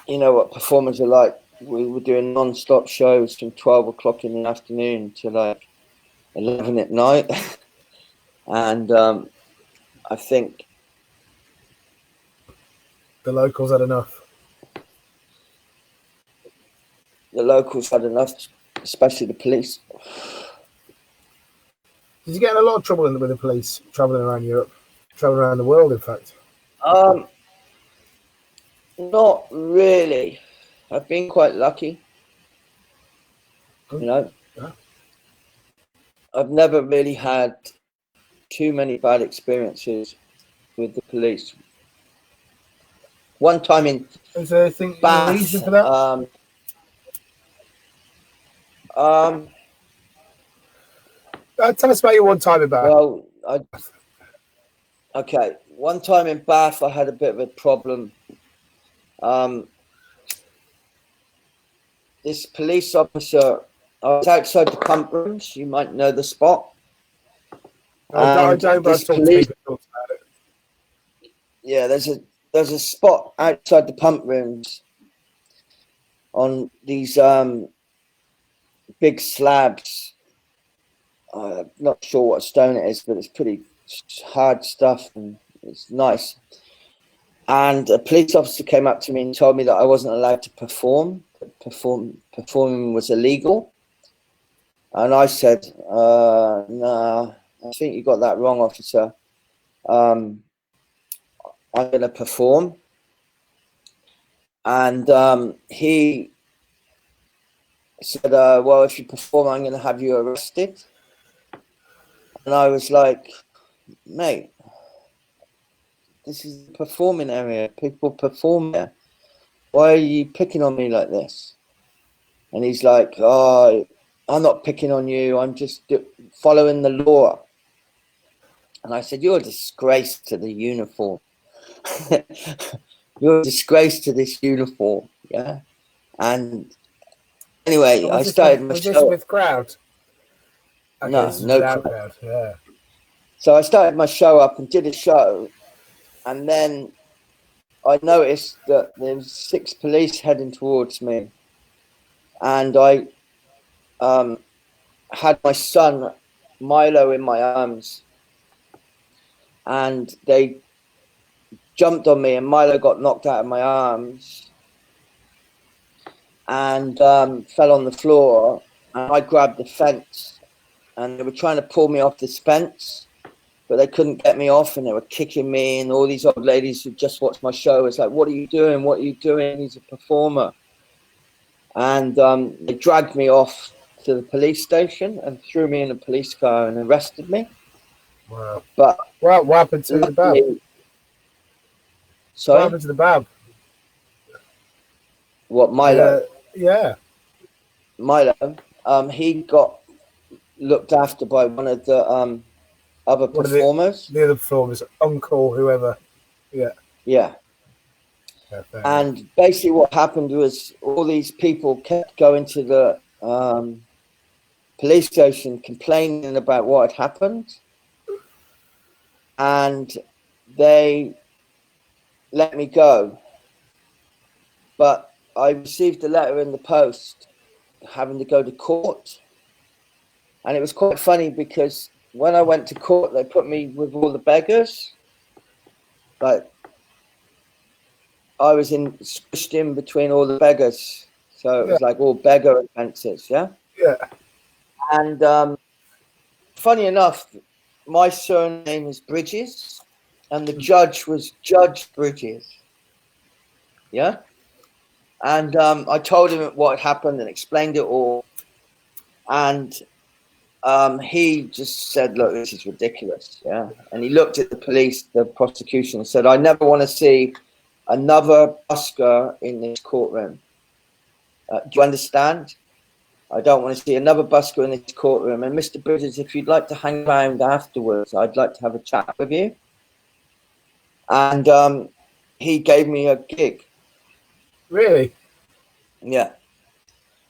you know what performers are like. We were doing non-stop shows from 12 o'clock in the afternoon to like 11 at night. And I think the locals had enough. The locals had enough, especially the police. Did you get in a lot of trouble with the police traveling around Europe, traveling around the world, in fact? Not really. I've been quite lucky. You know, yeah. I've never really had too many bad experiences with the police. One time in Is there anything Bath, reason for that? Tell us about your one time in Bath. Well, okay. One time in Bath, I had a bit of a problem. This police officer, I was outside the pump rooms. You might know the spot. I don't, but I've talked to people about it. Yeah, there's a spot outside the pump rooms on these big slabs. I'm not sure what stone it is, but it's pretty hard stuff and it's nice. And a police officer came up to me and told me that I wasn't allowed to perform. Performing was illegal. And I said, "No, I think you got that wrong, officer. I'm going to perform." And he said, "Well, if you perform, I'm going to have you arrested." And I was like, "Mate, this is the performing area. People perform there. Why are you picking on me like this?" And he's like, "Oh, I'm not picking on you. I'm just following the law." And I said, "You're a disgrace to the uniform. You're a disgrace to this uniform." Yeah. And anyway, I started my show. Was this with crowd? Okay, No crowd. Yeah. So I started my show up and did a show, and then I noticed that there was 6 police heading towards me, and I had my son Milo in my arms, and they jumped on me, and Milo got knocked out of my arms and fell on the floor, and I grabbed the fence, and they were trying to pull me off this fence, but they couldn't get me off, and they were kicking me, and all these old ladies who just watched my show was like, "What are you doing? What are you doing? He's a performer." And they dragged me off to the police station and threw me in a police car and arrested me. Wow. But what happened to the Bab? Sorry? What happened to the Bab? What, Milo? Yeah. Milo. He got looked after by one of the other performers. The other performers, uncle, whoever. Yeah. Yeah. And basically what happened was all these people kept going to the police station complaining about what had happened. And they let me go. But I received a letter in the post having to go to court. And it was quite funny because when I went to court, they put me with all the beggars. Like, I was squished in between all the beggars. So it was like all beggar offences, yeah? Yeah. And funny enough, my surname is Bridges, and the judge was Judge Bridges. Yeah? And I told him what had happened and explained it all. And he just said, "Look, this is ridiculous." Yeah. And he looked at the police, the prosecution, and said, "I never want to see another busker in this courtroom. Do you understand? I don't want to see another busker in this courtroom. And Mr. Bridges, if you'd like to hang around afterwards, I'd like to have a chat with you." And he gave me a gig. Really? Yeah.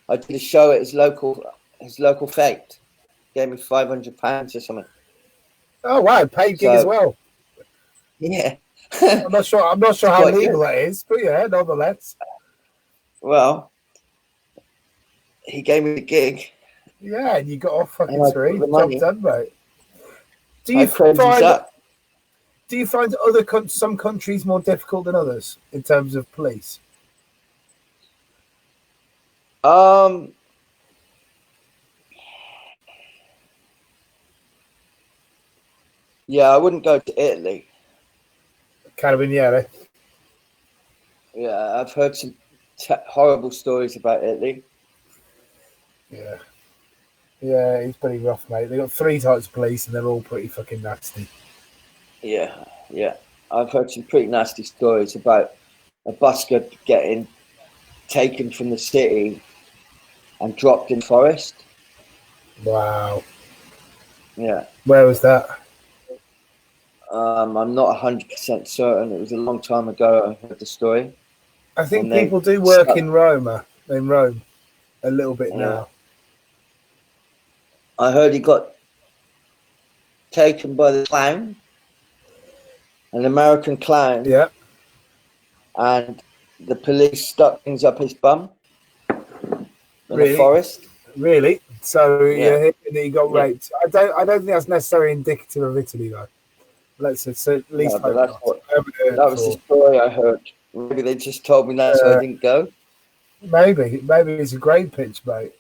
I did a show at his local fete. Gave me £500 or something. Oh wow, paid gig as So well. yeah. I'm not sure. I'm not sure It's how quite legal good. that is, but yeah, nonetheless. Well, he gave me the gig Yeah, and you got off and fucking I took screen. the Job money. done, mate. Do I you crazy find up. some countries more difficult than others in terms of police? Um, yeah, I wouldn't go to Italy. Carabinieri. Yeah, I've heard some horrible stories about Italy. Yeah. Yeah, he's pretty rough, mate. They got 3 types of police, and they're all pretty fucking nasty. Yeah, yeah. I've heard some pretty nasty stories about a busker getting taken from the city and dropped in forest. Wow. Yeah. Where was that? I'm not 100% certain. It was a long time ago I heard the story. I think And they people do work stuck, in Rome, a little bit yeah. now. I heard he got taken by the clown, an American clown, Yeah, and the police stuck things up his bum in the really, forest. really. So Yeah, you're hitting that he got yeah. raped. I don't think that's necessarily indicative of Italy, though. Let's at least No, but hope that's not. what I haven't heard that was the before. story I heard. Maybe they just told me that, so I didn't go. Maybe it's a great pitch, mate.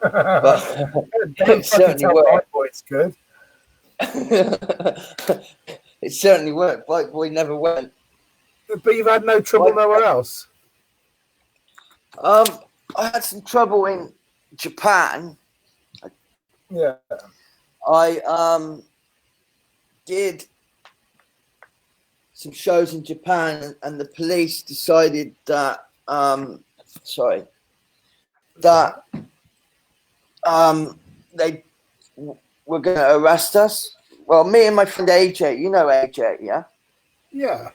But Don't it fucking certainly tell my worked. boy it's good. It certainly worked. White boy never went. But you've had no trouble White, nowhere else. um, I had some trouble in Japan. Yeah. I did some shows in Japan, and the police decided that they were going to arrest us. Well, me and my friend AJ, you know AJ, yeah? Yeah.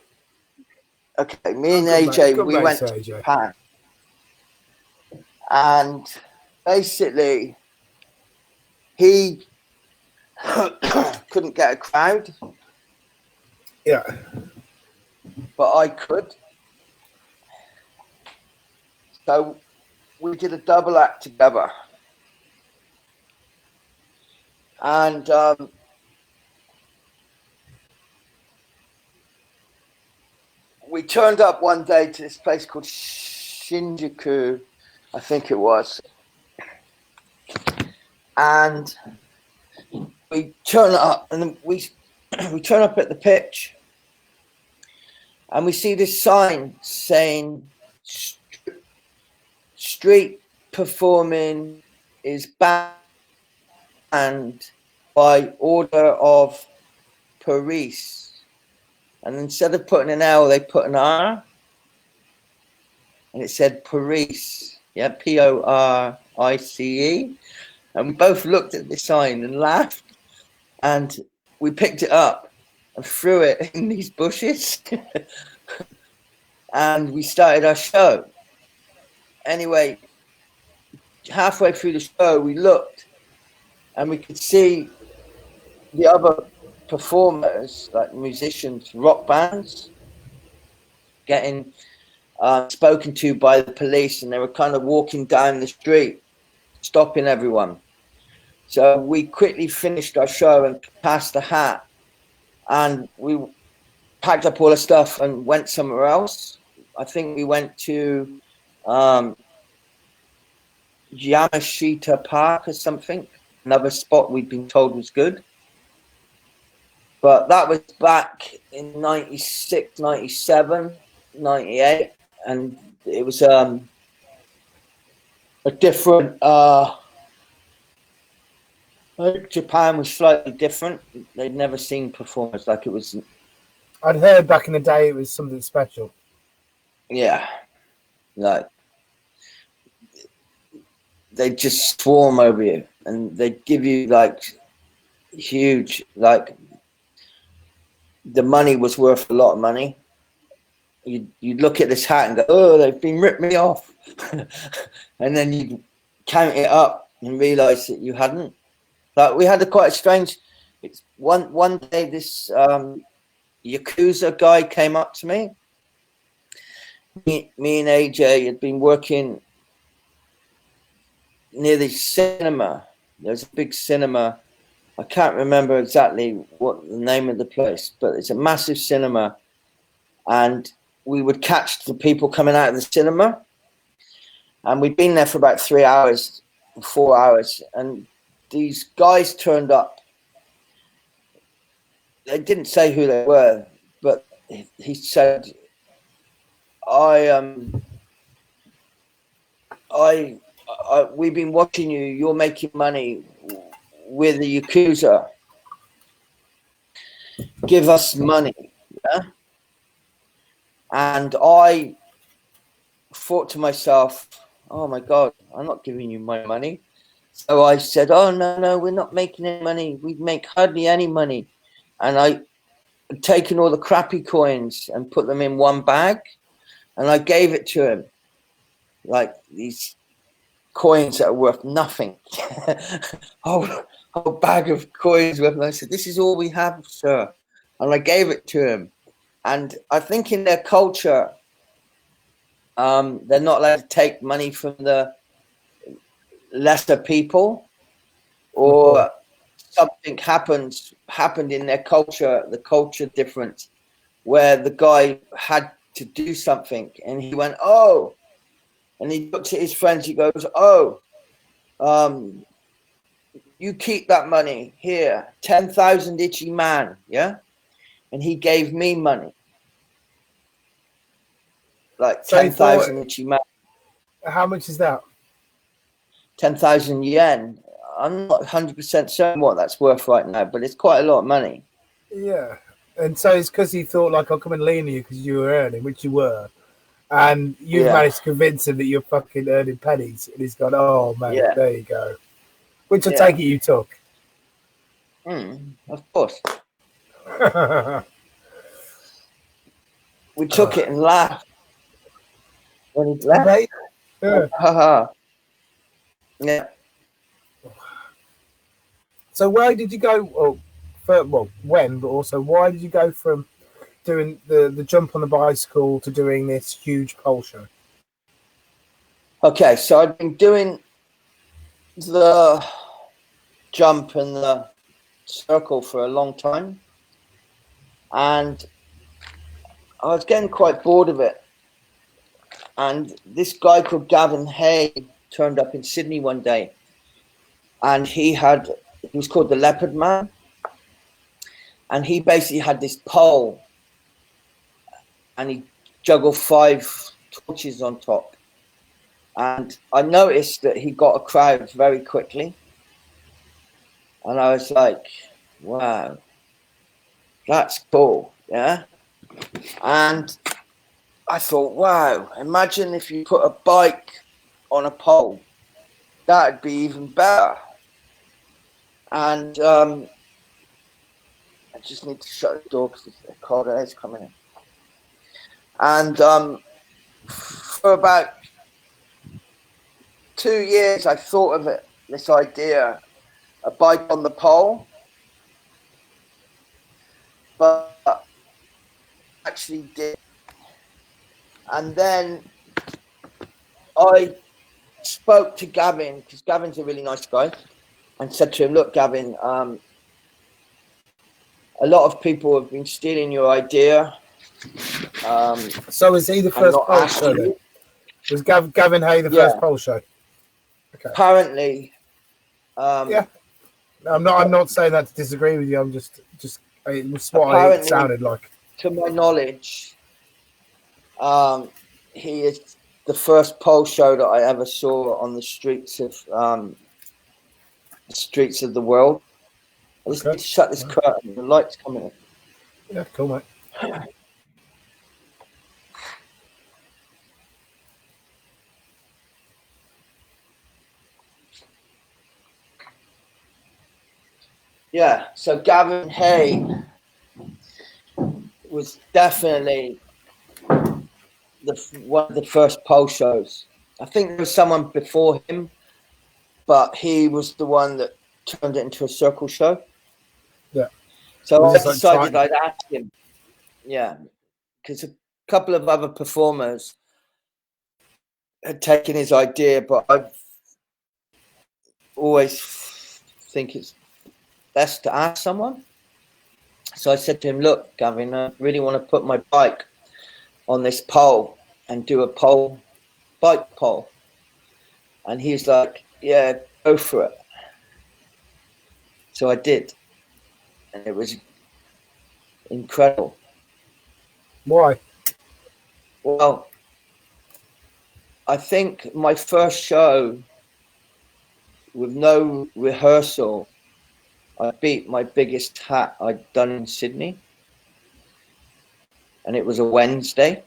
Okay, me and Good AJ, we mate, went to AJ. Japan, and basically he couldn't get a crowd, Yeah. but I could. So we did a double act together. And we turned up one day to this place called Shinjuku, I think it was. And we turn up, and we turn up at the pitch, and we see this sign saying street performing is banned by order of police. And instead of putting an L, they put an R. And it said Paris. Yeah, Porice. And we both looked at the sign and laughed. And we picked it up and threw it in these bushes. And we started our show. Anyway, halfway through the show, we looked and we could see the other performers, like musicians, rock bands, getting spoken to by the police, and they were kind of walking down the street, stopping everyone. So we quickly finished our show and passed the hat, and we packed up all the stuff and went somewhere else. I think we went to Yamashita Park or something, another spot we'd been told was good. But that was back in 96, 97, 98. And it was a different, I think Japan was slightly different. They'd never seen performers like it was. I'd heard back in the day it was something special. Yeah. Like, they just swarm over you, and they give you like huge, like, the money was worth a lot of money. you'd look at this hat and go, oh, they've been ripped me off. And then you'd count it up and realize that you hadn't. But we had a quite strange, it's one day this Yakuza guy came up to me. Me and AJ had been working near the cinema. There's a big cinema. I can't remember exactly what the name of the place, but it's a massive cinema. And we would catch the people coming out of the cinema. And we'd been there for about 3 hours, 4 hours. And these guys turned up. They didn't say who they were, but he said, we've been watching you. You're making money with the Yakuza. Give us money. Yeah? And I thought to myself, oh my God, I'm not giving you my money. So I said, oh, no, we're not making any money. We make hardly any money. And I had taken all the crappy coins and put them in one bag. And I gave it to him. Like these coins that are worth nothing. whole bag of coins worth nothing. I said, this is all we have, sir. And I gave it to him. And I think in their culture, they're not allowed to take money from the lesser people, or something happened in their culture, the culture difference, where the guy had to do something and he went, oh, and he looks at his friends, he goes, oh, you keep that money here, 10,000 itchy man, yeah? And he gave me money. Like 10,000 itchy man. How much is that? 10,000 yen. I'm not 100% certain what that's worth right now, but it's quite a lot of money. Yeah. And so it's because he thought, like, I'll come and lean on you because you were earning, which you were. And you managed to convince him that you're fucking earning pennies. And he's gone, oh, man, there you go. Which I take it you took. Of course. We took it and laughed when he left. Right? Yeah. Yeah. So why did you go? When, but also why did you go from doing the jump on the bicycle to doing this huge pole show? Okay, so I've been doing the jump and the circle for a long time, and I was getting quite bored of it. And this guy called Gavin Hay turned up in Sydney one day, and he was called the Leopard Man, and he basically had this pole, and he juggled 5 torches on top. And I noticed that he got a crowd very quickly, and I was like, wow, that's cool, yeah? And I thought, wow, imagine if you put a bike on a pole. That'd be even better. And I just need to shut the door because the car is coming in. And for about 2 years, I thought of this idea, a bike on the pole. But actually did. And then I spoke to Gavin, because Gavin's a really nice guy, and said to him, look, Gavin, a lot of people have been stealing your idea. So was he the first pole show then? Was Gavin Hay the first pole show? Okay. Apparently. Yeah. I'm not saying that to disagree with you. I'm just it was what it sounded like. To my knowledge, he is the first pole show that I ever saw on the streets of the world. I just need to shut this curtain. The light's coming in. Yeah, cool, mate. Yeah, so Gavin Hay was definitely one of the first pole shows. I think there was someone before him, but he was the one that turned it into a circle show. Yeah. So I Was this like decided I'd ask him. Yeah, because a couple of other performers had taken his idea, but I always think it's best to ask someone. So I said to him, look, Gavin, I really want to put my bike on this pole and do a bike pole. And he's like, yeah, go for it. So I did. And it was incredible. Why? Well, I think my first show with no rehearsal, I beat my biggest hat I'd done in Sydney. And it was a Wednesday.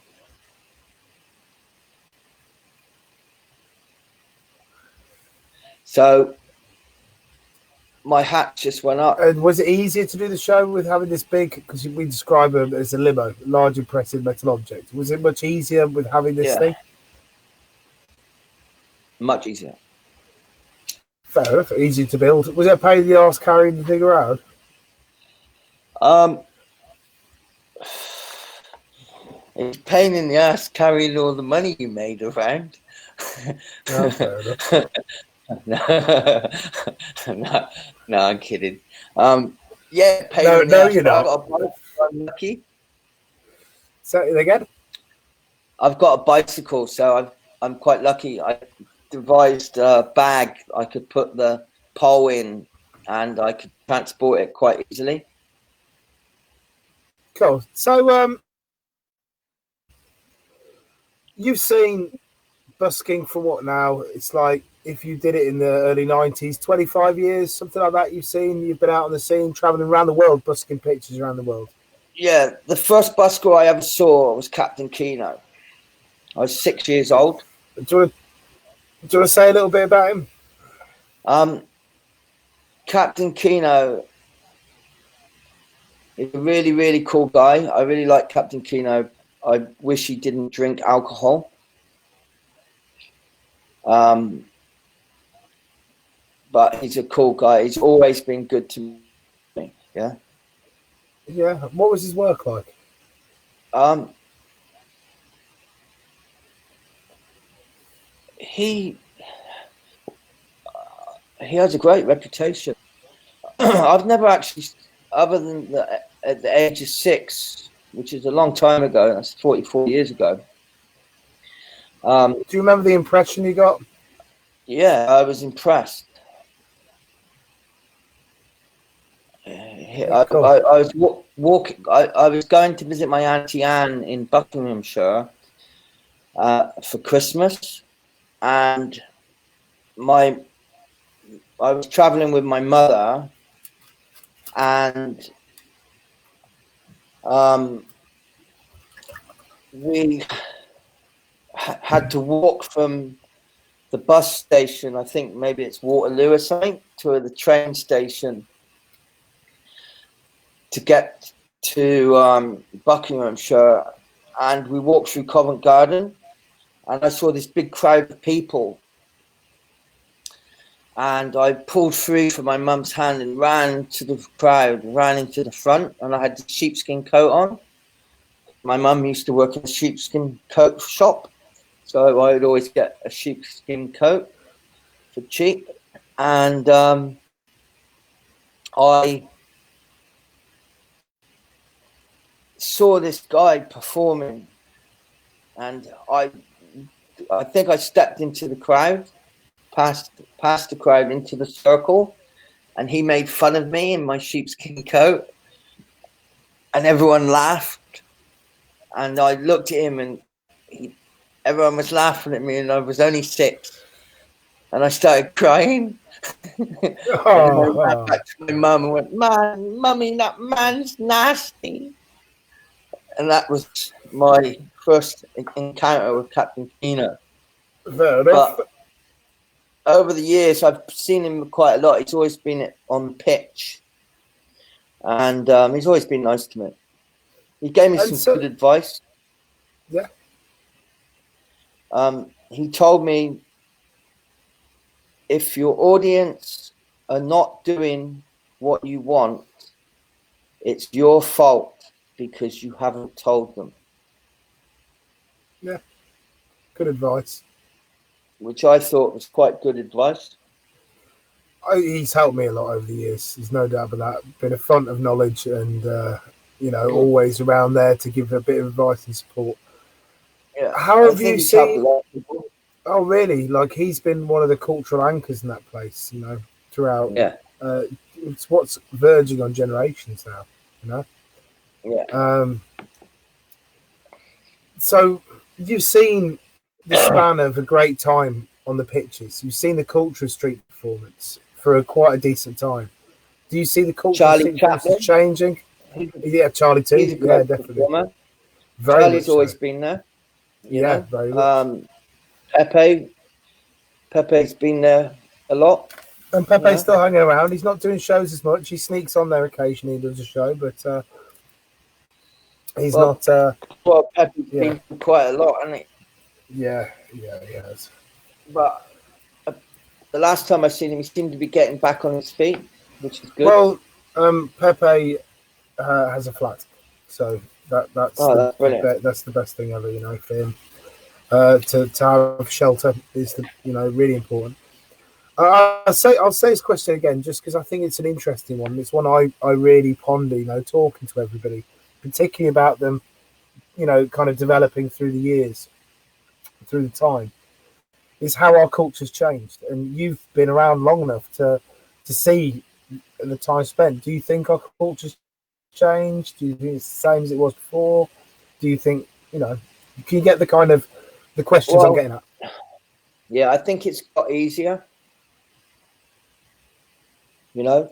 So my hat just went up. And was it easier to do the show with having this big, because we describe them as a limo, large, impressive metal object. Was it much easier with having this thing? Much easier. Fair enough. Easy to build. Was it a pain in the arse carrying the thing around? It's a pain in the ass carrying all the money you made around. No, fair enough. No, I'm kidding. Yeah, pain No, in the ass. you're not. I'm lucky. Say it again. I've got a bicycle, so I'm quite lucky. I devised a bag I could put the pole in, and I could transport it quite easily. Cool. So, you've seen busking for what now? It's like if you did it in the early 90s, 25 years, something like that. You've been out on the scene, traveling around the world, busking pictures around the world. Yeah, the first busker I ever saw was Captain Keno. I was 6 years old. Do you want to say a little bit about him? Captain Keno is a really, really cool guy. I really like Captain Keno. I wish he didn't drink alcohol. But he's a cool guy. He's always been good to me. Yeah. Yeah. What was his work like? He has a great reputation. I've never actually, other than at the age of 6, which is a long time ago, that's 44 years ago. Do you remember the impression you got? Yeah, I was impressed. Cool. I was walking. I was going to visit my Auntie Anne in Buckinghamshire for Christmas, and I was traveling with my mother, and we had to walk from the bus station, I think maybe it's Waterloo or something, to the train station to get to Buckinghamshire. And we walked through Covent Garden, and I saw this big crowd of people. And I pulled free from my mum's hand and ran to the crowd, ran into the front, and I had the sheepskin coat on. My mum used to work in a sheepskin coat shop, so I would always get a sheepskin coat for cheap. And I saw this guy performing, and I think I stepped into the crowd, past the crowd into the circle, and he made fun of me in my sheepskin coat, and everyone laughed. And I looked at him, and everyone was laughing at me, and I was only 6, and I started crying. And I went back to my mum and went, "Mummy, that man's nasty." And that was my first encounter with Captain Keno. Fair enough. But over the years, I've seen him quite a lot. He's always been on the pitch, and he's always been nice to me. He gave me some good advice. Yeah. He told me, if your audience are not doing what you want, it's your fault because you haven't told them. Yeah, good advice. Which I thought was quite good advice. He's helped me a lot over the years. There's no doubt about that. Been a font of knowledge and, always around there to give a bit of advice and support. Yeah, How have you seen? A lot of people. Oh, really? Like, he's been one of the cultural anchors in that place, throughout. Yeah. It's what's verging on generations now, Yeah. So you've seen the span of a great time on the pitches. You've seen the culture of street performance for quite a decent time. Do you see the culture of street performance changing? Yeah, Charlie too. He's a great definitely. Performer. Very Charlie's always so. been there. Very much. Pepe's been there a lot. And Pepe's still hanging around. He's not doing shows as much. He sneaks on there occasionally. He does a show, but he's not. Pepe's been quite a lot, hasn't he? Yeah, he has. But the last time I seen him, he seemed to be getting back on his feet, which is good. Well, Pepe has a flat, so that's brilliant. That's the best thing ever, for him. To have shelter is really important. I'll say this question again, just because I think it's an interesting one. It's one I really ponder, talking to everybody, particularly about them, kind of developing through the years, through the time, is how our culture's changed. And you've been around long enough to see the time spent. Do you think our culture's changed? Do you think it's the same as it was before? Do you think, can you get the kind of the questions I'm getting at? Yeah, I think it's got easier. And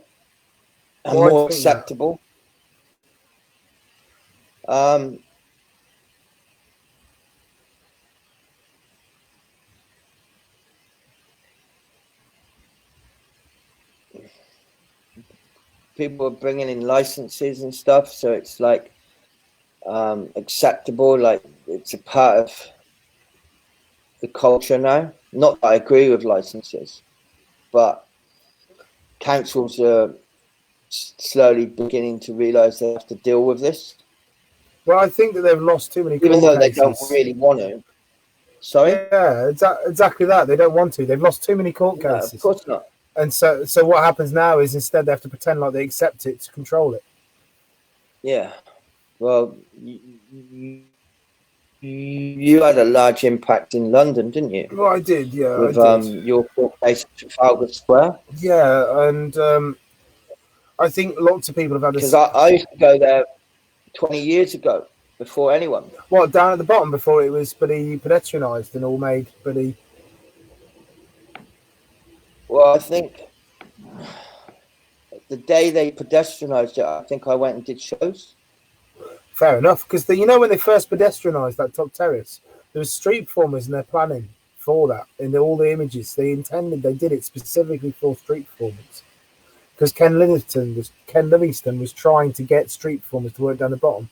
more acceptable. People are bringing in licenses and stuff, so it's like acceptable, like it's a part of the culture now. Not that I agree with licenses, but councils are slowly beginning to realise they have to deal with this. Well, I think that they've lost too many even though cases. They don't really want to. Sorry? Yeah, exactly that. They don't want to. They've lost too many court cases. No, of course not. And so what happens now is instead they have to pretend like they accept it to control it. Yeah. Well, you had a large impact in London, didn't you? Well, I did, yeah. With I did. Your court case at Trafalgar Square. Yeah, and I think lots of people have had this. Because I used to go there 20 years ago, before anyone. What, down at the bottom before it was bloody pedestrianised and all made bloody... Well, I think the day they pedestrianised it, I think I went and did shows. Fair enough, because when they first pedestrianised that top terrace, there was street performers and they're planning for that in all the images. They did it specifically for street performers. Because Ken Livingston was trying to get street performers to work down the bottom,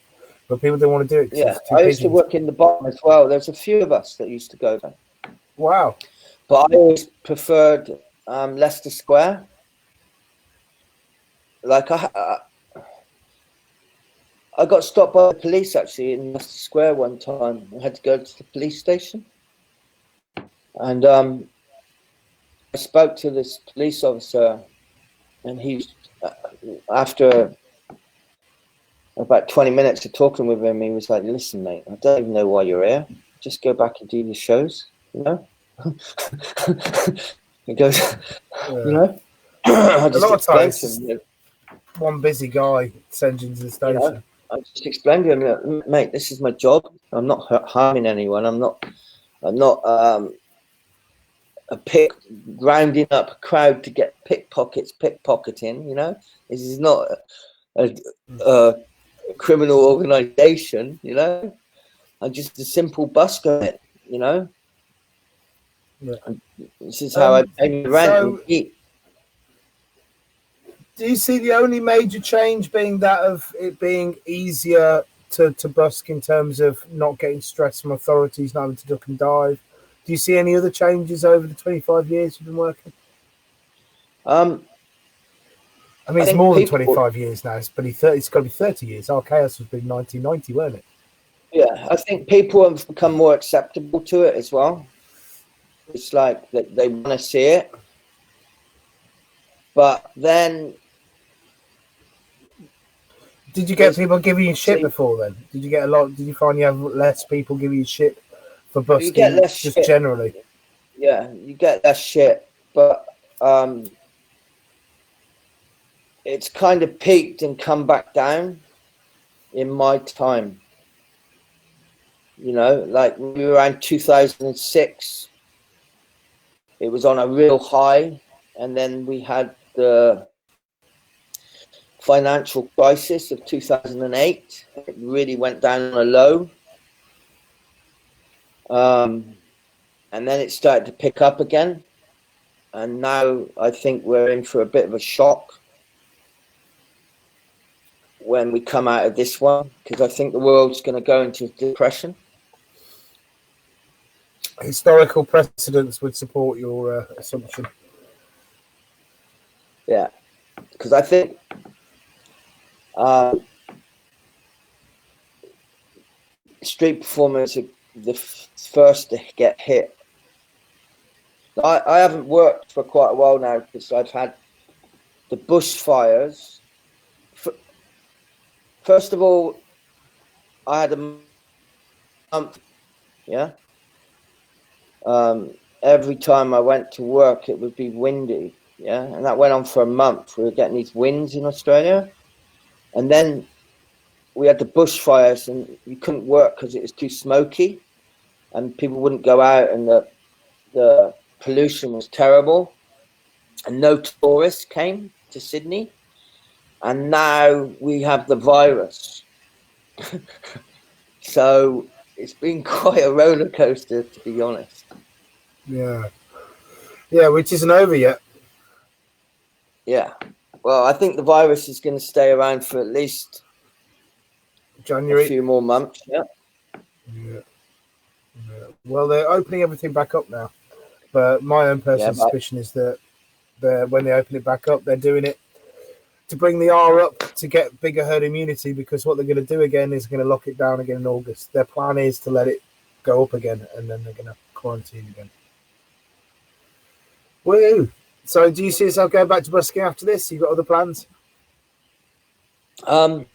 but people didn't want to do it. Yeah, I used to work in the bottom as well. There's a few of us that used to go there. Wow. But I always preferred Leicester Square. Like I got stopped by the police actually in Leicester Square one time. I had to go to the police station, and I spoke to this police officer, and he's after about 20 minutes of talking with him, he was like, "Listen, mate, I don't even know why you're here. Just go back and do your shows, He goes, I just a lot of times, to him, one busy guy sends you to the station. I just explained to him, mate, this is my job. I'm not harming anyone. I'm not rounding up a crowd to get pickpocketing. This is not a criminal organization. I'm just a simple busker. Yeah. And this is how I pay my rent and eat. Do you see the only major change being that of it being easier to busk in terms of not getting stressed from authorities, not having to duck and dive? Do you see any other changes over the 25 years you've been working? I mean, it's more than 25 years now, but it's got to be 30 years. Our Chaos was been 1990, weren't it? Yeah, I think people have become more acceptable to it as well. It's like that they want to see it. But then... Did you get people giving you shit before then? Did you get a lot? Did you find you have less people giving you shit for busking? You get less just shit. Generally. Yeah, you get less shit. But it's kind of peaked and come back down in my time. You know, like we were around 2006, it was on a real high, and then we had the financial crisis of 2008. It really went down on a low. And then it started to pick up again. And now I think we're in for a bit of a shock when we come out of this one, because I think the world's going to go into depression. Historical precedents would support your assumption. Yeah, because I think street performers are the first to get hit. I haven't worked for quite a while now because I've had the bushfires. First of all, I had a month, yeah. Every time I went to work, it would be windy, yeah, and that went on for a month. We were getting these winds in Australia, and then we had the bushfires, and you couldn't work because it was too smoky, and people wouldn't go out, and the pollution was terrible, and no tourists came to Sydney, and now we have the virus. So it's been quite a roller coaster, to be honest. Yeah, which isn't over yet. Yeah, well, I think the virus is going to stay around for at least January, a few more months. Yeah. Well, they're opening everything back up now, but my own personal suspicion is that when they open it back up, they're doing it to bring the R up to get bigger herd immunity, because what they're going to do again is going to lock it down again in August. Their plan is to let it go up again, and then they're going to quarantine again. Woo! So do you see yourself going back to busking after this? You got other plans? I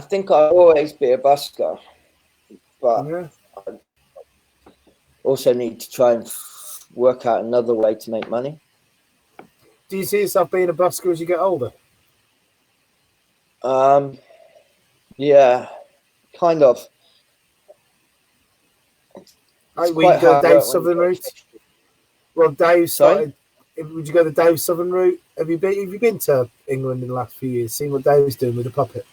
think I'll always be a busker, but I also need to try and work out another way to make money. Do you see yourself being a busker as you get older? Yeah, kind of. Would you go the Dave Southern route? Well, Dave started. Would you go the Dave Southern route? Have you been to England in the last few years? Seen what Dave's doing with the puppet?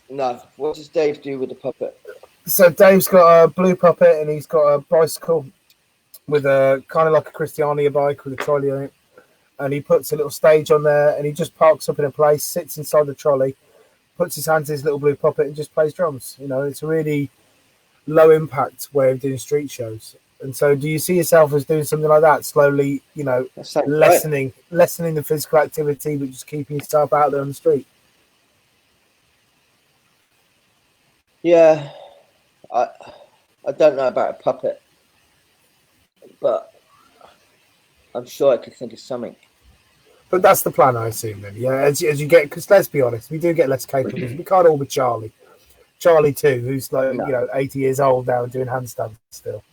No. What does Dave do with the puppet? So Dave's got a blue puppet, and he's got a bicycle with a kind of like a Christiania bike with a trolley on it. And he puts a little stage on there, and he just parks up in a place, sits inside the trolley, puts his hands in his little blue puppet, and just plays drums. You know, it's a really low impact way of doing street shows. And so, do you see yourself as doing something like that, slowly, you know, lessening the physical activity, but just keeping yourself out there on the street? Yeah, I don't know about a puppet, but I'm sure I could think of something. But that's the plan, I assume, then. Yeah, as you get, because let's be honest, we do get less capable. We can't all be Charlie too, who's like, you know, 80 years old now and doing handstands still.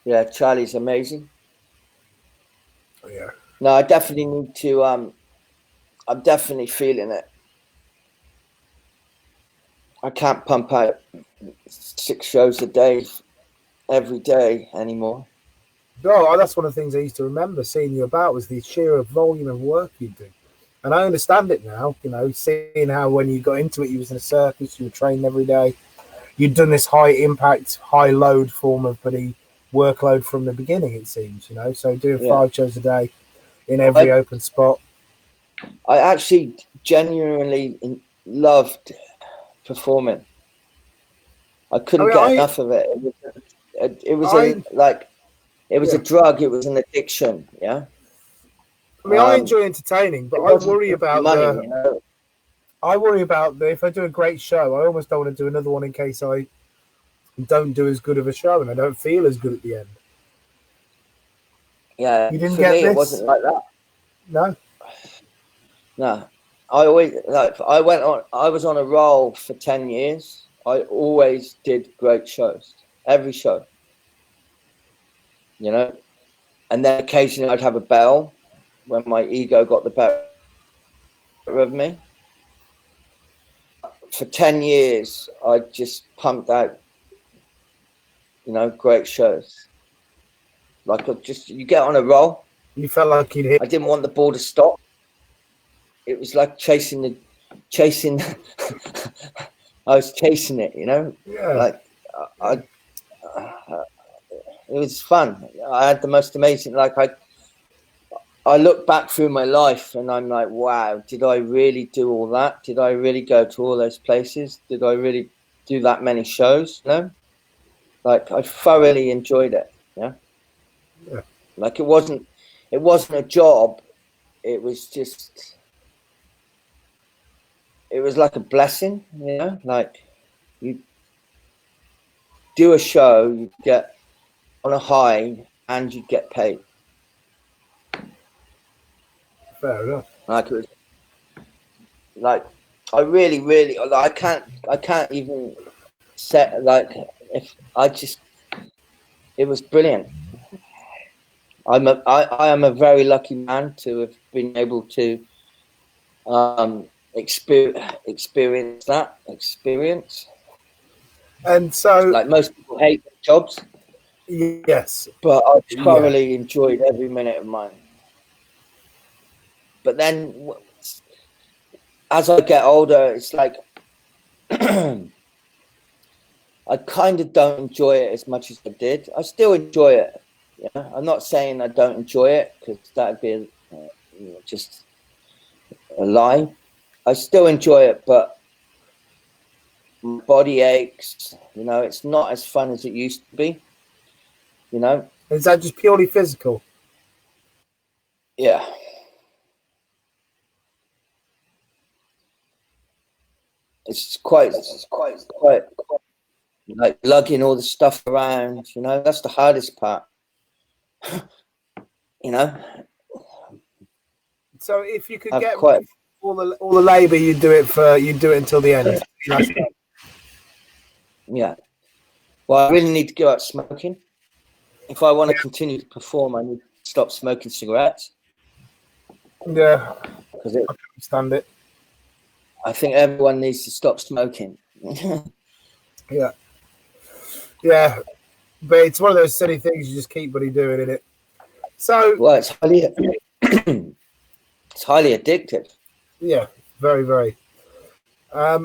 Yeah, Charlie's amazing. Yeah. No, I definitely need to. I'm definitely feeling it. I can't pump out 6 shows a day every day anymore. No, that's one of the things I used to remember seeing you about, was the sheer volume of work you do. And I understand it now, you know, seeing how when you got into it, you was in a circus, you were training every day. You'd done this high impact, high load form of workload from the beginning, it seems, you know. So doing 5 shows a day in every open spot. I actually genuinely loved performing. I couldn't I mean, get enough of it. It was a drug. It was an addiction. Yeah. I mean, I enjoy entertaining, but It I wasn't worry about money, you know? I worry about if I do a great show, I almost don't want to do another one in case I don't do as good of a show and I don't feel as good at the end. Yeah, You didn't for get me, this? it wasn't like that. No. No, I always I was on a roll for 10 years. I always did great shows, every show, you know. And then occasionally I'd have a bell when my ego got the better of me. For 10 years, I just pumped out, you know, great shows. Like you get on a roll. You felt like you'd hit. I didn't want the ball to stop. It was like chasing. I was chasing it, you know. Yeah. Like it was fun. I had the most amazing. Like I look back through my life and I'm like, wow, did I really do all that? Did I really go to all those places? Did I really do that many shows? You know, like I thoroughly enjoyed it. Yeah. Yeah. Like it wasn't a job. It was just. It was like a blessing, you know. Like you do a show, you get on a high, and you get paid. Fair enough. Like it was, like I really, really, I can't even set like if I just. It was brilliant. I am a very lucky man to have been able to experience that experience. And so, like most people hate their jobs. Yes, but I thoroughly enjoyed every minute of mine. But then, as I get older, it's like I kind of don't enjoy it as much as I did. I still enjoy it. Yeah, I'm not saying I don't enjoy it because that'd be just a lie. I still enjoy it, but my body aches. You know, it's not as fun as it used to be. You know, is that just purely physical? Yeah. It's quite like lugging all the stuff around, you know, that's the hardest part. You know. So if you could I've get quite all the labour, you'd do it until the end. Yeah. Well, I really need to give up smoking. If I want to continue to perform, I need to stop smoking cigarettes. Yeah. Because I can understand it. I think everyone needs to stop smoking. Yeah. Yeah. But it's one of those silly things you just keep doing, isn't it? So well, it's highly it's highly addictive. Yeah, very, very.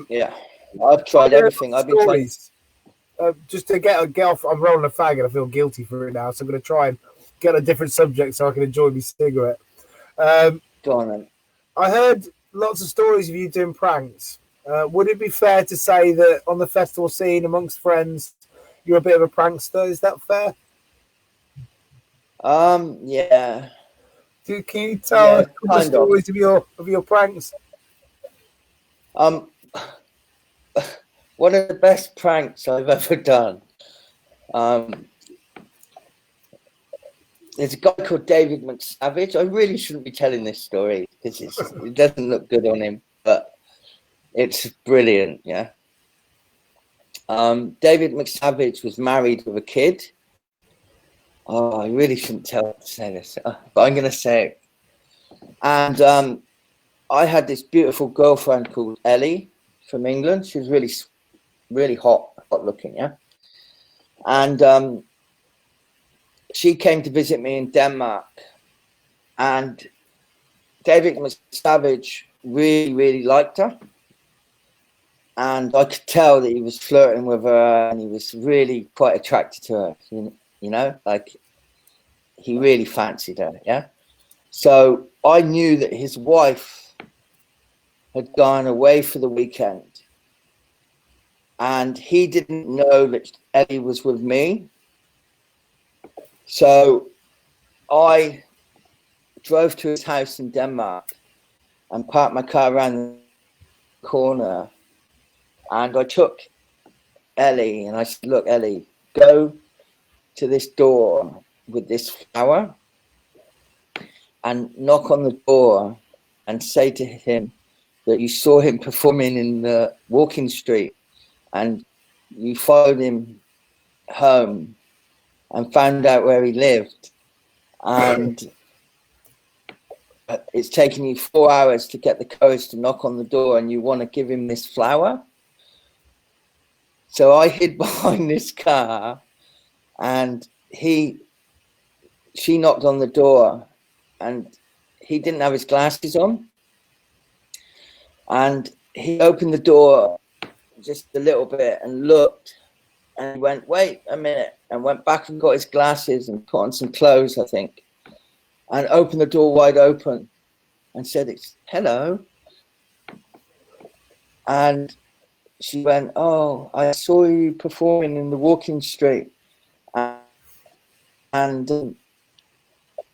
Yeah. I've tried everything. I've been trying just to get off. I'm rolling a fag and I feel guilty for it now, so I'm going to try and get a different subject so I can enjoy my cigarette. Go on then. I heard lots of stories of you doing pranks. Would it be fair to say that on the festival scene amongst friends, you're a bit of a prankster? Is that fair? Yeah. Can you tell us the stories of your pranks? One of the best pranks I've ever done. There's a guy called David McSavage. I really shouldn't be telling this story because it doesn't look good on him, but it's brilliant. Yeah. David McSavage was married with a kid. Oh, I really shouldn't say this, but I'm going to say it. And I had this beautiful girlfriend called Ellie from England. She was really, really hot looking, yeah. And she came to visit me in Denmark. And David McSavage really, really liked her. And I could tell that he was flirting with her and he was really quite attracted to her. You know, like he really fancied her, yeah. So I knew that his wife had gone away for the weekend, and he didn't know that Ellie was with me. So I drove to his house in Denmark and parked my car around the corner, and I took Ellie and I said, look, Ellie, go to this door with this flower and knock on the door and say to him that you saw him performing in the walking street and you followed him home and found out where he lived, and it's taken you 4 hours to get the courage to knock on the door, and you want to give him this flower. So I hid behind this car, and she knocked on the door, and he didn't have his glasses on, and he opened the door just a little bit and looked, and he went, wait a minute, and went back and got his glasses and put on some clothes, I think, and opened the door wide open and said, it's hello. And she went, oh, I saw you performing in the walking street, and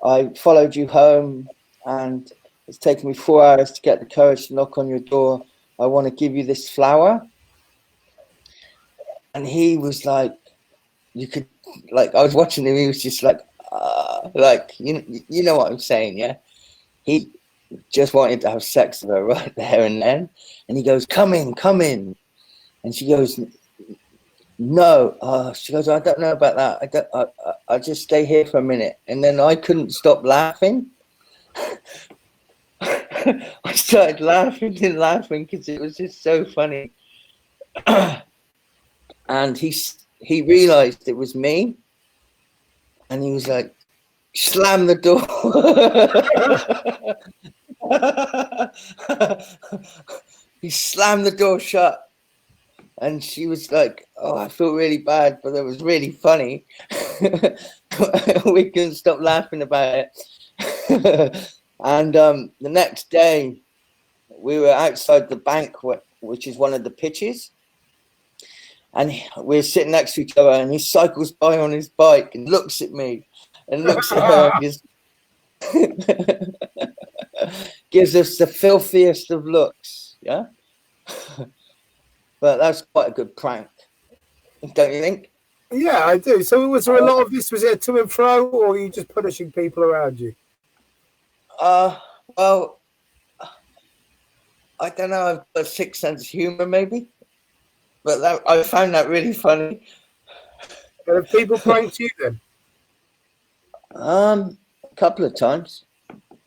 I followed you home, and it's taken me 4 hours to get the courage to knock on your door. I want to give you this flower. And he was like, you could, like, I was watching him, he was just like you know what I'm saying, yeah? He just wanted to have sex with her right there and then. And he goes, come in. And she goes, no. She goes, I don't know about that. I'll just stay here for a minute. And then I couldn't stop laughing. I started laughing because it was just so funny. And he realized it was me, and he was like, slam the door. He slammed the door shut, and she was like, oh, I feel really bad, but it was really funny. We couldn't stop laughing about it. And the next day we were outside the bank, which is one of the pitches. And we're sitting next to each other, and he cycles by on his bike and looks at me and looks at her and gives us the filthiest of looks. Yeah. But that's quite a good prank, don't you think? Yeah, I do. So was there a lot of this? Was it to and fro, or were you just punishing people around you? Well, I don't know. I've got a sixth sense of humor, maybe. But I found that really funny. But have people pranked you then? A couple of times.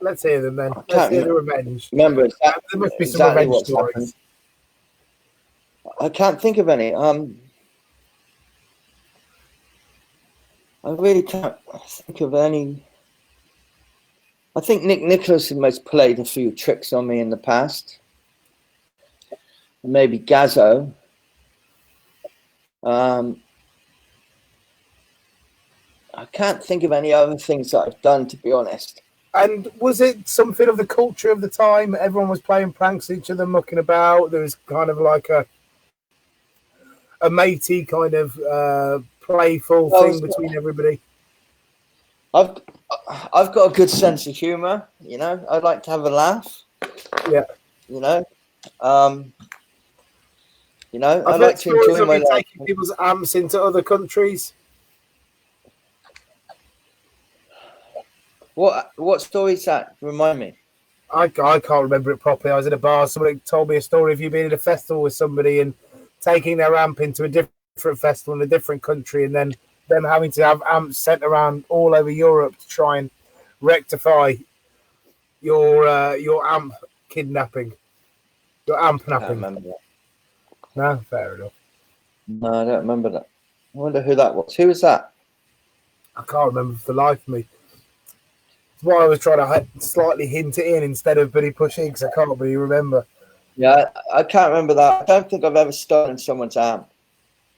Let's hear them then. Let's hear the revenge. Remember, there must be some revenge stories. Happened. I can't think of any. I really can't think of any. I think Nick Nicholas has played a few tricks on me in the past. Maybe Gazzo. I can't think of any other things that I've done, to be honest. And was it something of the culture of the time? Everyone was playing pranks at each other, mucking about. There was kind of like a matey kind of playful thing between everybody. I've got a good sense of humor, you know. I like to have a laugh. Yeah. You know. I like to enjoy my life. Taking people's amps into other countries. What story is that? Remind me. I can't remember it properly. I was in a bar. Somebody told me a story of you being at a festival with somebody and taking their amp into a different festival in a different country, and then them having to have amps sent around all over Europe to try and rectify your amp kidnapping, your amp napping. I don't remember that. No, fair enough. No, I don't remember that. I wonder who that was. Who was that? I can't remember for the life of me. It's why I was trying to slightly hint it in instead of Billy pushing, because I can't really remember. Yeah, I can't remember that. I don't think I've ever stolen someone's amp.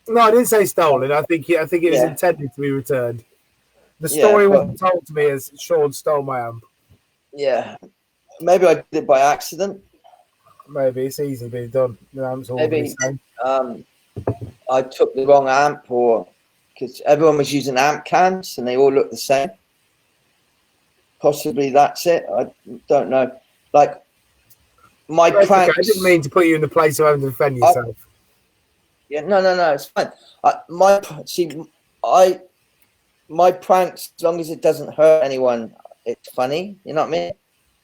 No, I didn't say stolen. I think it was intended to be returned. The story wasn't told to me as Sean stole my amp. Yeah, maybe I did it by accident. Maybe it's easy being done. The amp's all Maybe the same. I took the wrong amp, or because everyone was using amp cans and they all look the same. Possibly that's it. I don't know. Like my That's okay. pranks. I didn't mean to put you in the place of having to defend yourself. Yeah, no, it's fine. My pranks, as long as it doesn't hurt anyone, it's funny. You know what I mean?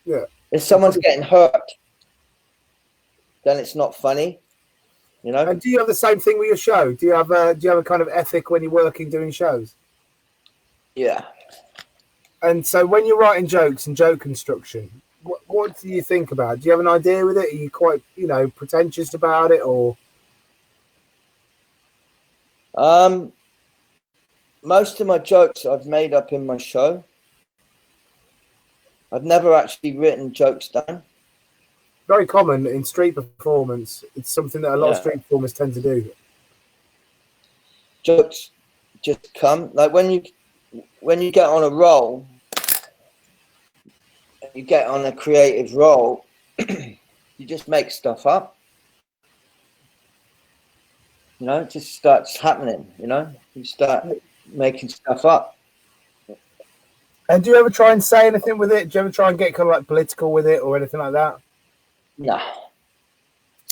Yeah. If someone's getting hurt, then it's not funny. You know. And do you have the same thing with your show? Do you have a kind of ethic when you're working doing shows? Yeah. And so when you're writing jokes and joke construction, what do you think about? Do you have an idea with it? Are you quite, pretentious about it, or? Most of my jokes I've made up in my show. I've never actually written jokes down. Very common in street performance. It's something that a lot of street performers tend to do. Jokes just come. Like when you get on a roll, you get on a creative roll, you just make stuff up. You know, it just starts happening, you start making stuff up. And do you ever try and say anything with it? Do you ever try and get kind of like political with it or anything like that? No.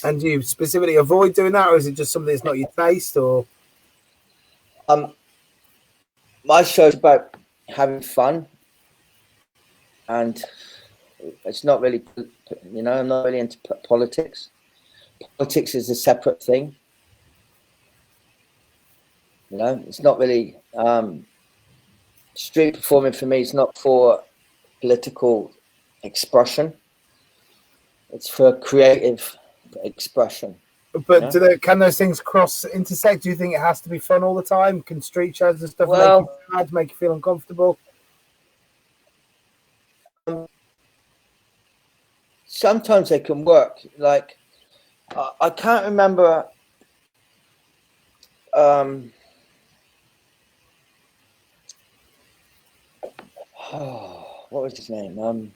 And do you specifically avoid doing that, or is it just something that's not your taste, or? My show's about having fun, and it's not really, I'm not really into politics. Politics is a separate thing. It's not really street performing for me. It's not for political expression. It's for creative expression. But can those things intersect? Do you think it has to be fun all the time? Can street shows and stuff make you sad, make you feel uncomfortable? Sometimes they can work. Like I can't remember. What was his name?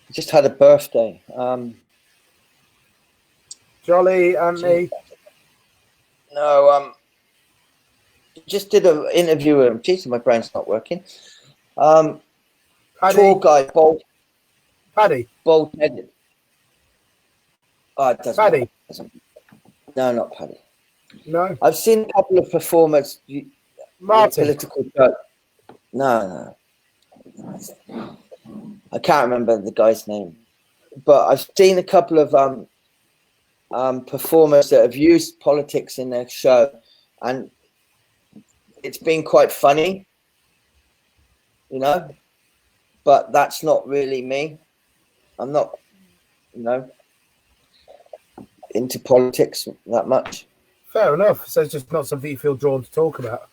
He just had a birthday. Jolly, Anthony. No, just did an interview with him. Jesus, my brain's not working. Tall guy, bald. Paddy. Bald-headed. Oh, it doesn't. Paddy. No, not Paddy. No. I've seen a couple of performers. Martin. Political joke. No. I can't remember the guy's name, but I've seen a couple of performers that have used politics in their show, and it's been quite funny, but that's not really me. I'm not, into politics that much. Fair enough. So it's just not something you feel drawn to talk about.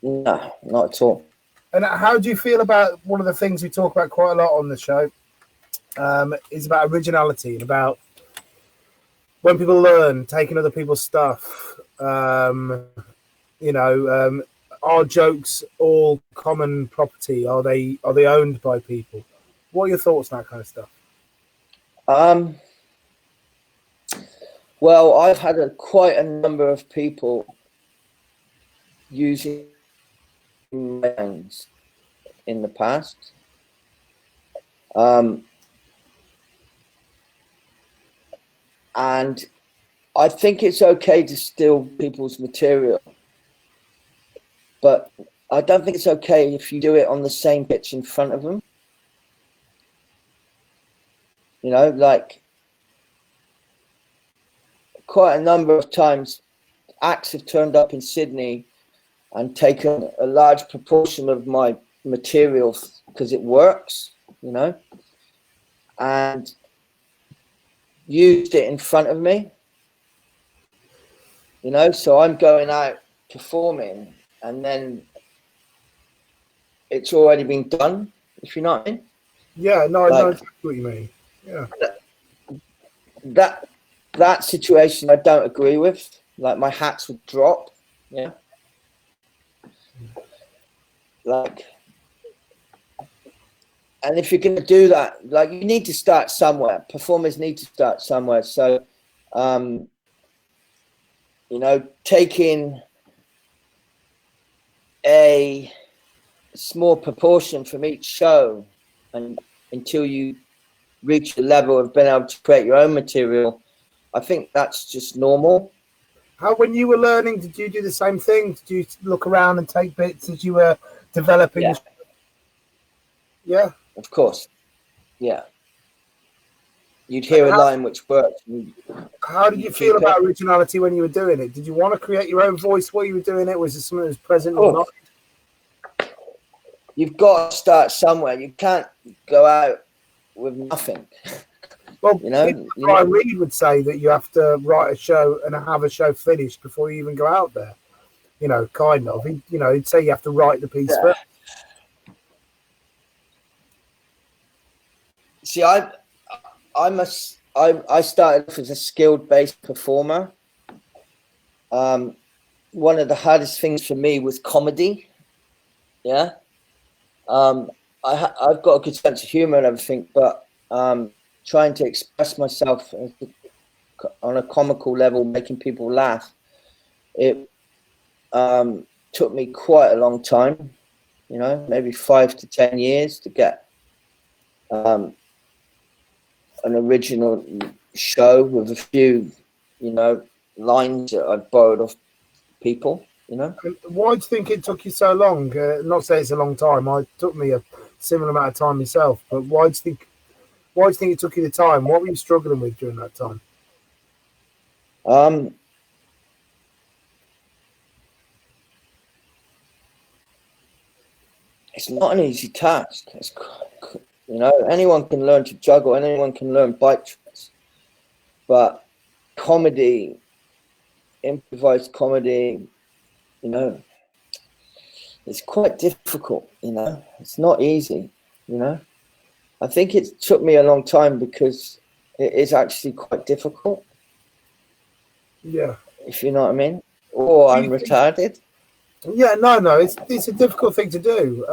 No, not at all. And how do you feel about one of the things we talk about quite a lot on the show? Is about originality and about when people learn, taking other people's stuff. Are jokes all common property? Are they owned by people? What are your thoughts on that kind of stuff? Well, I've had quite a number of people using names in the past. And I think it's okay to steal people's material, but I don't think it's okay if you do it on the same pitch in front of them. Like quite a number of times acts have turned up in Sydney and taken a large proportion of my material because it works, and used it in front of me, so I'm going out performing and then it's already been done, if you know what I mean. Yeah, no, I know exactly what you mean. Yeah. That situation I don't agree with. Like my hats would drop. Yeah. Like, and if you're going to do that, like you need to start somewhere. Performers need to start somewhere. So You know, taking a small proportion from each show and until you reach the level of being able to create your own material, I think that's just normal. How, when you were learning, did you do the same thing? Did you look around and take bits as you were developing? Yeah. Yeah, Of course. Yeah. You'd hear a line which worked. How did you feel about originality when you were doing it? Did you want to create your own voice while you were doing it? Was it something that was present or not? You've got to start somewhere. You can't go out with nothing. Well, you know, Brian Reed would say that you have to write a show and have a show finished before you even go out there. You know, kind of. He'd say you have to write the piece first. See, I started off as a skilled bass performer. One of the hardest things for me was comedy. Yeah. I've got a good sense of humor and everything, but trying to express myself on a comical level, making people laugh, it took me quite a long time, you know, maybe 5 to 10 years to get an original show with a few, you know, lines that I borrowed off people, you know. Why do you think it took you so long? Not say it's a long time. It took me a similar amount of time myself. But why do you think it took you the time? What were you struggling with during that time? It's not an easy task. You know, anyone can learn to juggle, anyone can learn bike tricks, but comedy, improvised comedy, you know, it's quite difficult. You know, it's not easy. You know, I think it took me a long time because it is actually quite difficult. Yeah, if you know what I mean. Or I'm retarded. Yeah, no, it's a difficult thing to do.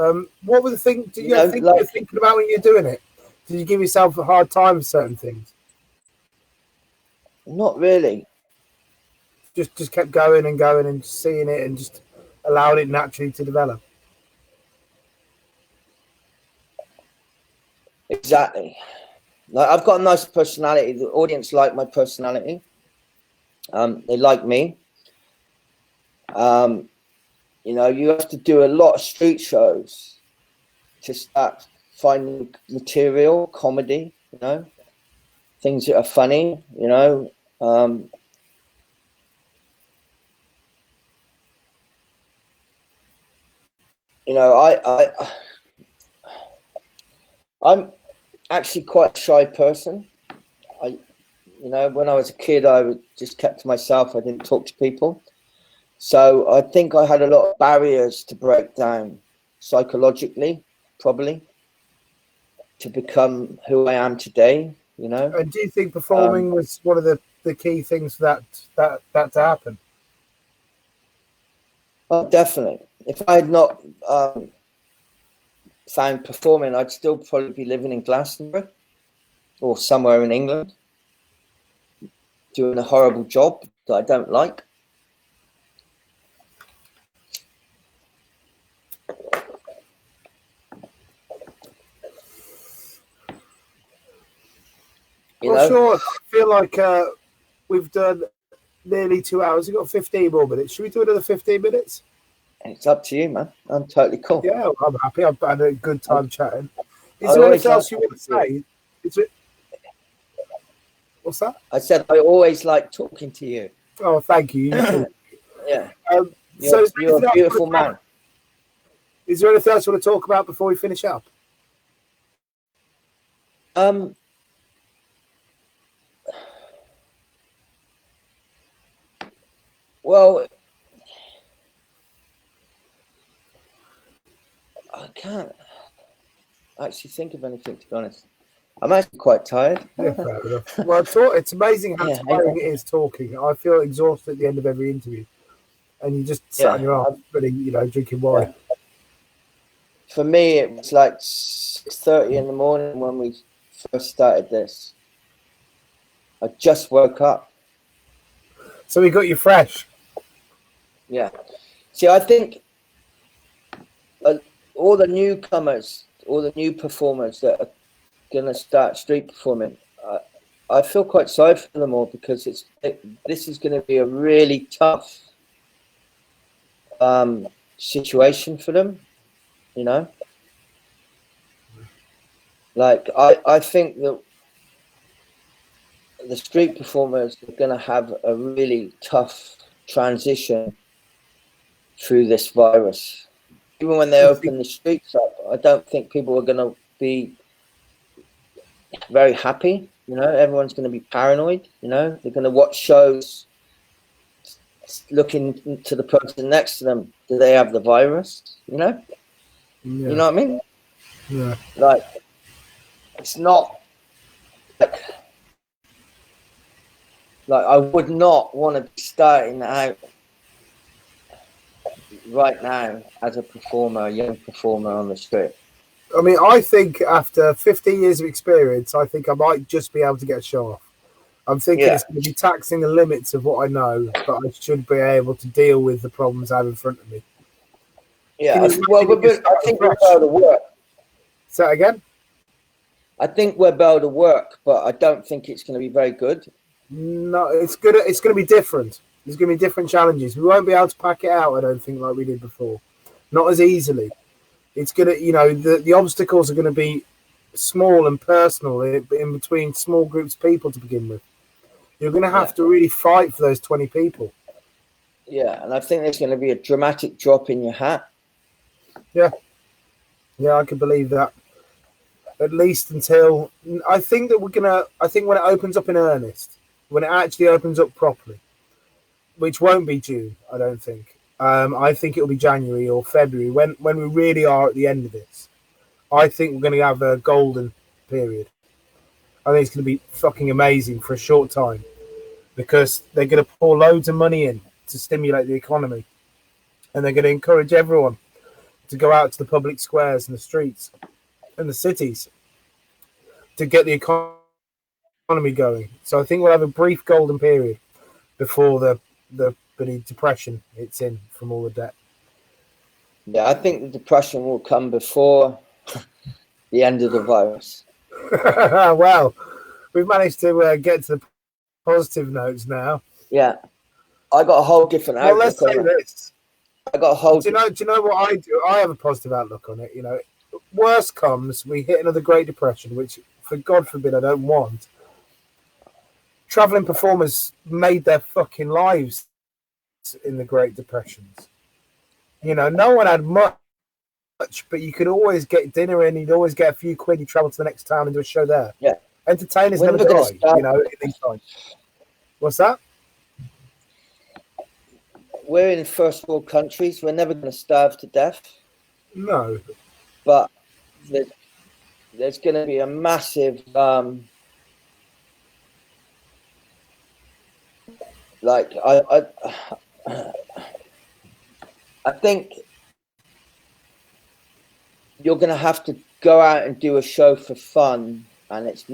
What were the things you were thinking about when you were doing it? Did you give yourself a hard time for certain things? Not really. Just kept going and going and seeing it and just allowed it naturally to develop. Exactly. Like, I've got a nice personality. The audience like my personality. They like me. You know, you have to do a lot of street shows to start finding material, comedy, you know, things that are funny, you know. You know, I'm actually quite a shy person. You know, when I was a kid, I just kept to myself. I didn't talk to people. So I think I had a lot of barriers to break down psychologically, probably, to become who I am today, you know. And do you think performing was one of the key things for that to happen? Oh, definitely. If I had not found performing, I'd still probably be living in Glastonbury or somewhere in England, doing a horrible job that I don't like. Sure. I feel like we've done nearly 2 hours. We've got 15 more minutes. Should we do another 15 minutes? It's up to you, man. I'm totally cool. Yeah, I'm happy. I've had a good time chatting. Is there anything else you want to say? What's that? I said I always like talking to you. Oh, thank you. Yeah. You're a beautiful man. Is there anything else you want to talk about before we finish up? Well, I can't actually think of anything, to be honest. I'm actually quite tired. Yeah, fair enough. Well, it's amazing how tiring it is talking. I feel exhausted at the end of every interview. And you just sat on your arse, drinking wine. Yeah. For me, it was like 6:30 in the morning when we first started this. I just woke up. So we got you fresh. Yeah. See, I think all the newcomers, all the new performers that are going to start street performing, I feel quite sorry for them all, because this is going to be a really tough situation for them, you know. Like I think that the street performers are going to have a really tough transition through this virus. Even when they open the streets up, I don't think people are going to be very happy. You know, everyone's going to be paranoid. You know, they're going to watch shows looking to the person next to them. Do they have the virus? You know, Yeah. You know what I mean? Yeah. Like, it's not like I would not want to be starting out right now as a performer, a young performer on the street. I mean, I think after 15 years of experience, I think I might just be able to get a show off. I'm thinking it's going to be taxing the limits of what I know, but I should be able to deal with the problems I have in front of me. Yeah, well, I think we're able to work. Say that again? I think we're able to work, but I don't think it's going to be very good. No, it's good. It's going to be different. There's going to be different challenges. We won't be able to pack it out, I don't think, like we did before. Not as easily. It's going to, you know, the obstacles are going to be small and personal in between small groups of people to begin with. You're going to have to really fight for those 20 people. Yeah, and I think there's going to be a dramatic drop in your hat. Yeah. Yeah, I can believe that. At least until I think that we're gonna. I think when it opens up in earnest, when it actually opens up properly, which won't be June, I don't think. I think it'll be January or February when we really are at the end of this. I think we're going to have a golden period. I think it's going to be fucking amazing for a short time because they're going to pour loads of money in to stimulate the economy, and they're going to encourage everyone to go out to the public squares and the streets and the cities to get the economy going. So I think we'll have a brief golden period before the depression hits in from all the debt. Yeah, I think the depression will come before the end of the virus. Wow, we've managed to get to the positive notes now. Yeah, I got a whole different outlook. Well, let's say this. I got a whole. Do you know what I do? I have a positive outlook on it. You know, worst comes, we hit another Great Depression, which, for God forbid, I don't want. Traveling performers made their fucking lives in the Great Depressions. You know, no one had much, but you could always get dinner in. You'd always get a few quid. You travel to the next town and do a show there. Yeah, entertainers never die. You know, in these times. What's that? We're in first world countries. We're never going to starve to death. No, but there's going to be a massive like I think you're going to have to go out and do a show for fun, and it's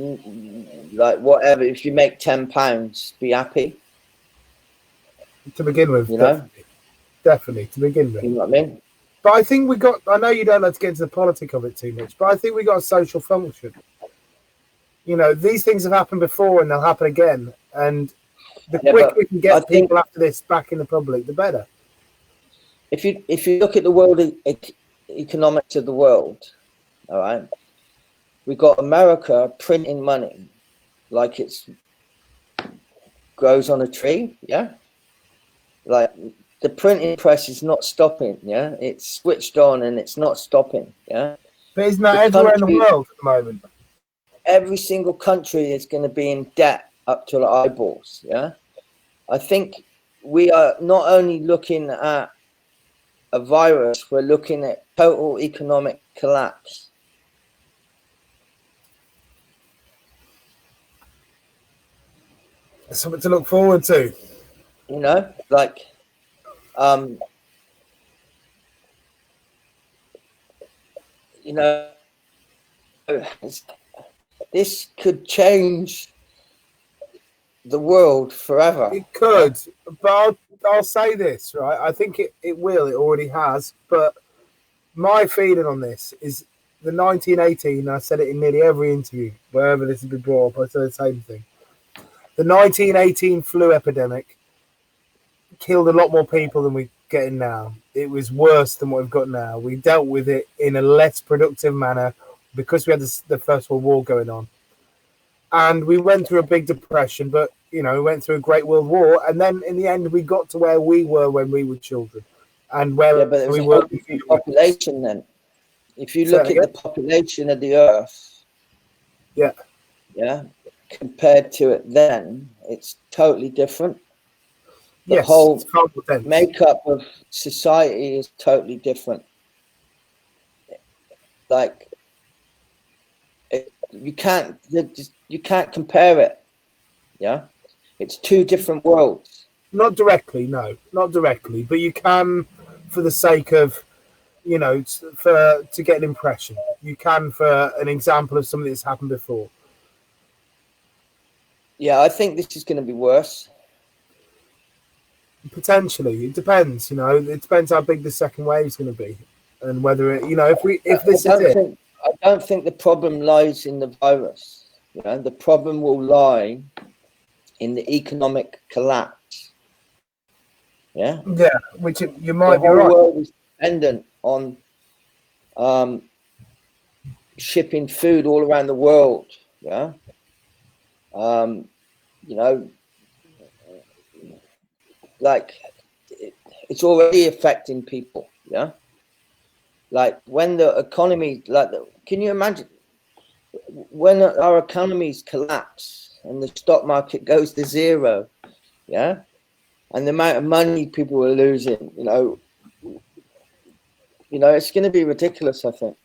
like whatever. If you make £10, be happy. To begin with, you know, definitely to begin with. You know what I mean? But I think we got. I know you don't like to get into the politics of it too much, but I think we got a social function. You know, these things have happened before, and they'll happen again. And the quicker we can get people after this back in the public, the better. If you look at the world economics of the world, all right, we got America printing money like it's grows on a tree, yeah. Like the printing press is not stopping, yeah. It's switched on and it's not stopping, yeah. But isn't that everywhere in the world at the moment? Every single country is going to be in debt up to the eyeballs, yeah. I think we are not only looking at a virus, we're looking at total economic collapse. There's something to look forward to. You know, like, you know, this could change the world forever. It could, but I'll say this, right? I think it will. It already has. But my feeling on this is the 1918. I said it in nearly every interview, wherever this has been brought up. I said the same thing. The 1918 flu epidemic killed a lot more people than we're getting now. It was worse than what we've got now. We dealt with it in a less productive manner because we had the First World War going on. And we went through a big depression, but, we went through a Great World War. And then in the end, we got to where we were when we were children. And where but there was we a were. different population then. If you Say look that at again? the population of the Earth, Yeah. compared to it then, it's totally different. The Yes, whole it's far more dense. makeup of society is totally different. Like, you can't compare it. Yeah, it's two different worlds. Not directly, no, not directly, but you can, for the sake of, to get an impression. You can for an example of something that's happened before. Yeah, I think this is going to be worse. Potentially, it depends. It depends how big the second wave is going to be, and whether it. If this is it. I don't think the problem lies in the virus. The problem will lie in the economic collapse. Yeah. Yeah, which you might be right. The whole right. world is dependent on shipping food all around the world. Yeah. Like it's already affecting people. Yeah. Like when the economy, can you imagine when our economies collapse and the stock market goes to zero? Yeah. And the amount of money people are losing, it's going to be ridiculous, I think.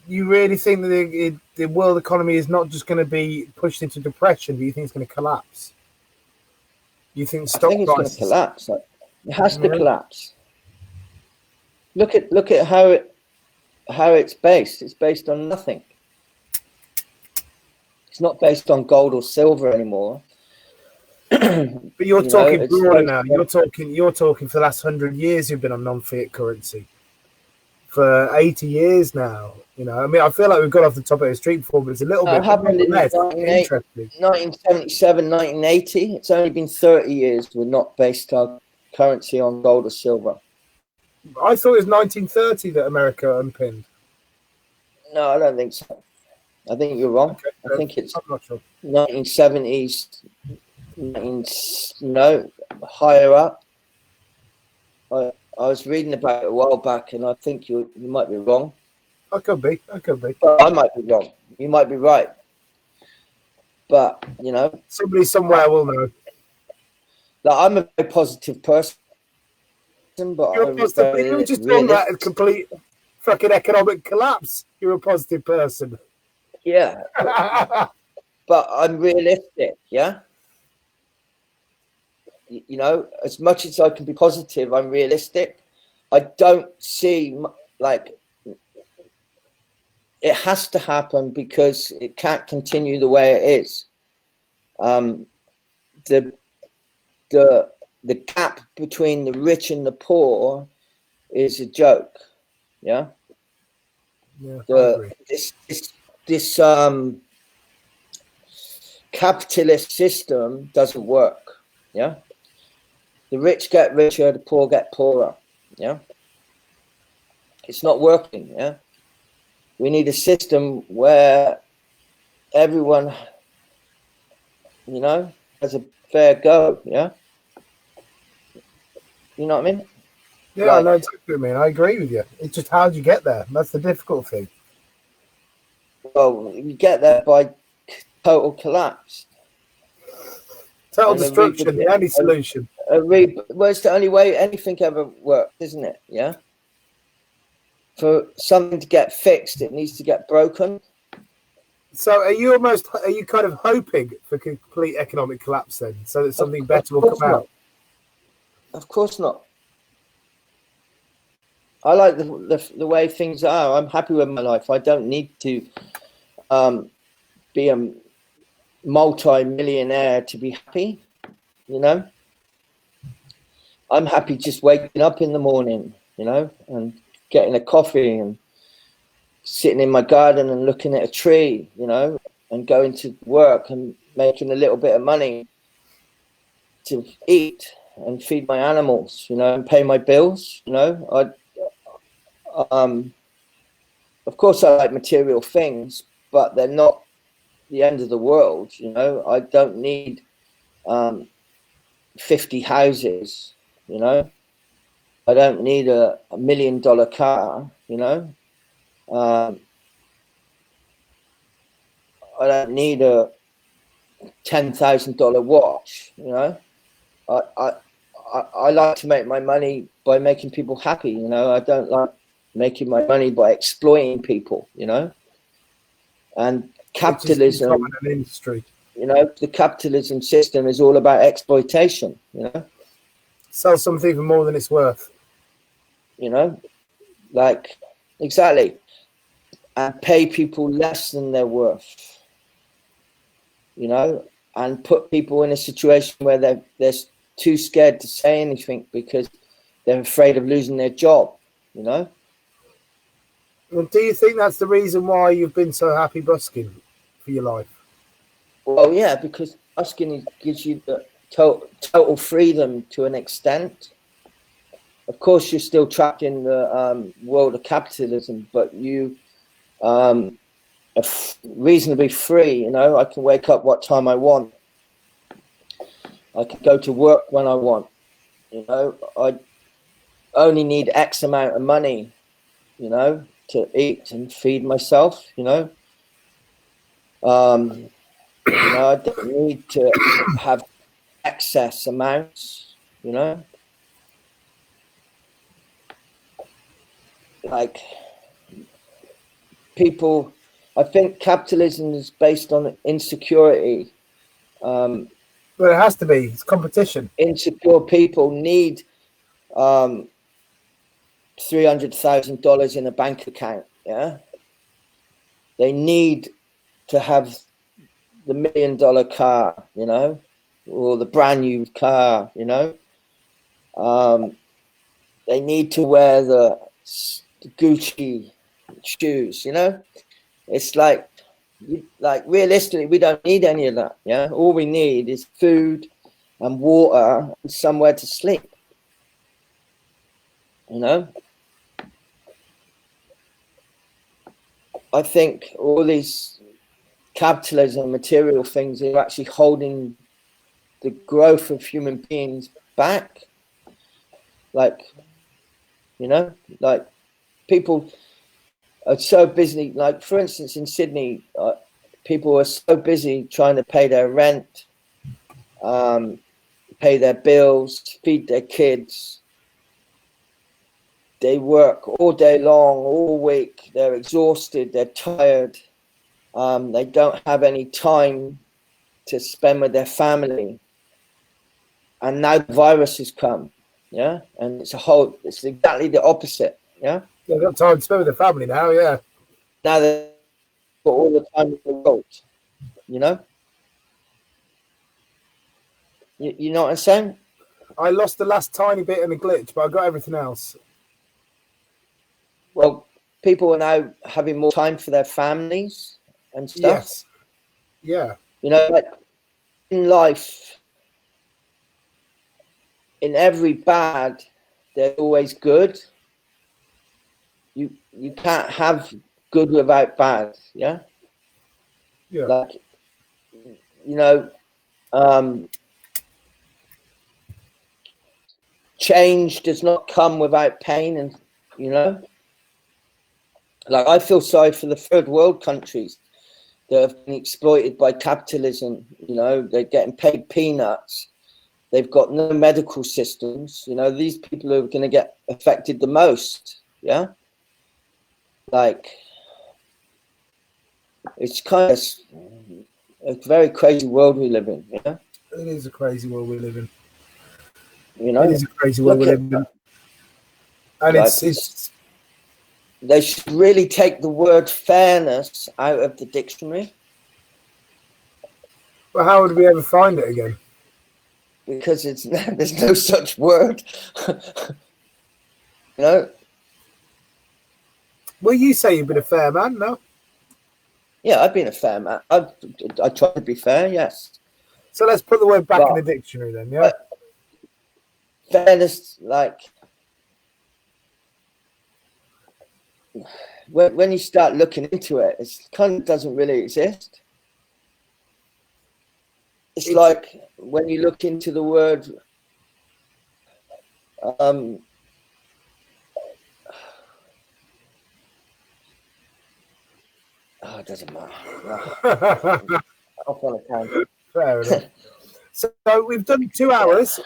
You really think that the world economy is not just going to be pushed into depression, but you think it's going to collapse? You think I think it's going to collapse. It has to collapse. Look at how it's based. It's based on nothing. It's not based on gold or silver anymore. But you're talking broader now. You're talking for the last 100 years you've been on non-fiat currency. For 80 years now. I feel like we've got off the top of the street before, but it's a little bit happened in interesting. 1977, 1980. It's only been 30 years we're not based our currency on gold or silver. I thought it was 1930 that America unpinned. No, I don't think so. I think you're wrong. Okay, I think it's I'm not sure. 1970s, higher up. I was reading about it a while back, and I think you might be wrong. I could be. But I might be wrong. You might be right. But somebody somewhere will know. I'm a very positive person, but you were just talking about a complete fucking economic collapse. You're a positive person. Yeah, but I'm realistic. Yeah. As much as I can be positive, I'm realistic. I don't see it has to happen because it can't continue the way it is. The gap between the rich and the poor is a joke. Yeah. This capitalist system doesn't work. Yeah. The rich get richer, the poor get poorer. Yeah. It's not working. Yeah. We need a system where everyone, has a fair go. Yeah. You know what I mean? Yeah, I know exactly what you mean. I agree with you. It's just how do you get there? That's the difficult thing. Well, you get there by total collapse. Total destruction, the only solution. Well, it's the only way anything ever works, isn't it? Yeah. For something to get fixed, it needs to get broken. So are you kind of hoping for complete economic collapse then, so that something better will come out? Of course not. I like the way things are. I'm happy with my life. I don't need to be multi-millionaire to be happy, you know. I'm happy just waking up in the morning, you know, and getting a coffee and sitting in my garden and looking at a tree, you know, and going to work and making a little bit of money to eat and feed my animals, you know, and pay my bills, you know. Of course, I like material things, but they're not the end of the world, you know. I don't need 50 houses, you know. I don't need a $1 million car, you know. I don't need a $10,000 watch, you know. I like to make my money by making people happy, you know. I don't like making my money by exploiting people, you know. And capitalism, an industry. you know, the capitalism system is all about exploitation, you know. Sell something for more than it's worth. You know, like, exactly. And pay people less than they're worth, you know, and put people in a situation where they're too scared to say anything because they're afraid of losing their job, you know. Well, do you think that's the reason why you've been so happy busking for your life? Well, yeah, because busking gives you the total freedom to an extent. Of course, you're still trapped in the world of capitalism, but you are reasonably free. You know, I can wake up what time I want. I can go to work when I want. You know, I only need X amount of money, you know, to eat and feed myself. You know, I don't need to have excess amounts. You know, like people. I think capitalism is based on insecurity. Well, it has to be. It's competition. Insecure people need $300,000 in a bank account. Yeah, they need to have the $1 million car, you know, or the brand new car, you know. They need to wear the Gucci shoes, you know. It's like realistically, we don't need any of that. Yeah, all we need is food and water and somewhere to sleep. You know, I think all these capitalism, material things are actually holding the growth of human beings back. Like, you know, like people are so busy. Like, for instance, in Sydney, people are so busy trying to pay their rent, pay their bills, feed their kids. They work all day long, all week. They're exhausted. They're tired. They don't have any time to spend with their family. And now the virus has come. Yeah. And it's exactly the opposite. Yeah. They've got time to spend with the family now, yeah. Now they've got all the time in the world, you know? You know what I'm saying? I lost the last tiny bit in a glitch, but I got everything else. Well, people are now having more time for their families and stuff. Yes. Yeah. You know, like in life, in every bad, there's always good. You can't have good without bad, yeah? Yeah. Like, you know, change does not come without pain, and, you know? Like, I feel sorry for the third world countries that have been exploited by capitalism. You know, they're getting paid peanuts. They've got no medical systems. You know, these people are going to get affected the most. Yeah. Like, it's kind of a very crazy world we live in. Yeah. It is a crazy world we live in. You know, it is a crazy world we live in. And like, it's they should really take the word fairness out of the dictionary. Well, how would we ever find it again? Because there's no such word. You know? Well, you say you've been a fair man, no? Yeah, I've been a fair man. I try to be fair, yes. So let's put the word back in the dictionary then, yeah? Fairness, like, when you start looking into it, it kind of doesn't really exist. It's like when you look into the word, oh, it doesn't matter. Off on a tangent. Fair enough. So we've done 2 hours.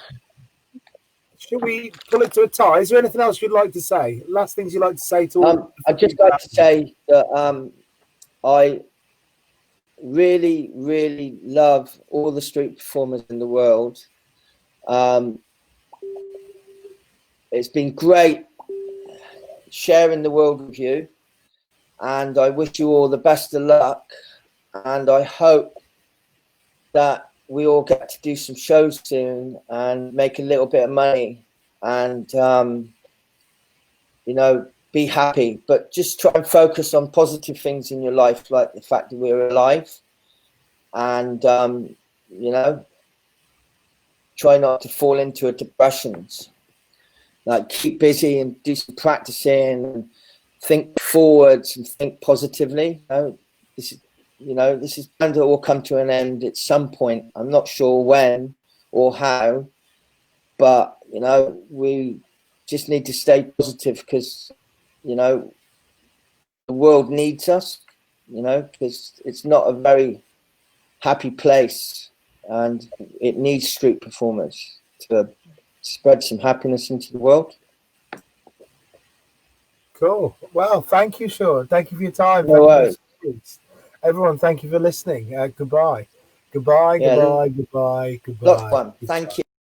Should we pull it to a tie? Is there anything else you'd like to say? Last things you'd like to say to all? I'd just like to say that I really, really love all the street performers in the world. It's been great sharing the world with you, and I wish you all the best of luck, and I hope that we all get to do some shows soon and make a little bit of money and you know, be happy, but just try and focus on positive things in your life, like the fact that we're alive, and you know, try not to fall into a depression. Like, keep busy and do some practicing and think forwards and think positively. This is bound to all come to an end at some point. I'm not sure when or how, but you know, we just need to stay positive, because you know, the world needs us, you know, because it's not a very happy place, and it needs street performers to spread some happiness into the world. Cool. Well, thank you, Sean. Thank you for your time. No worries. Everyone, thank you for listening. Goodbye. Goodbye, Yeah, goodbye, goodbye, goodbye. Lot of fun. Thank you.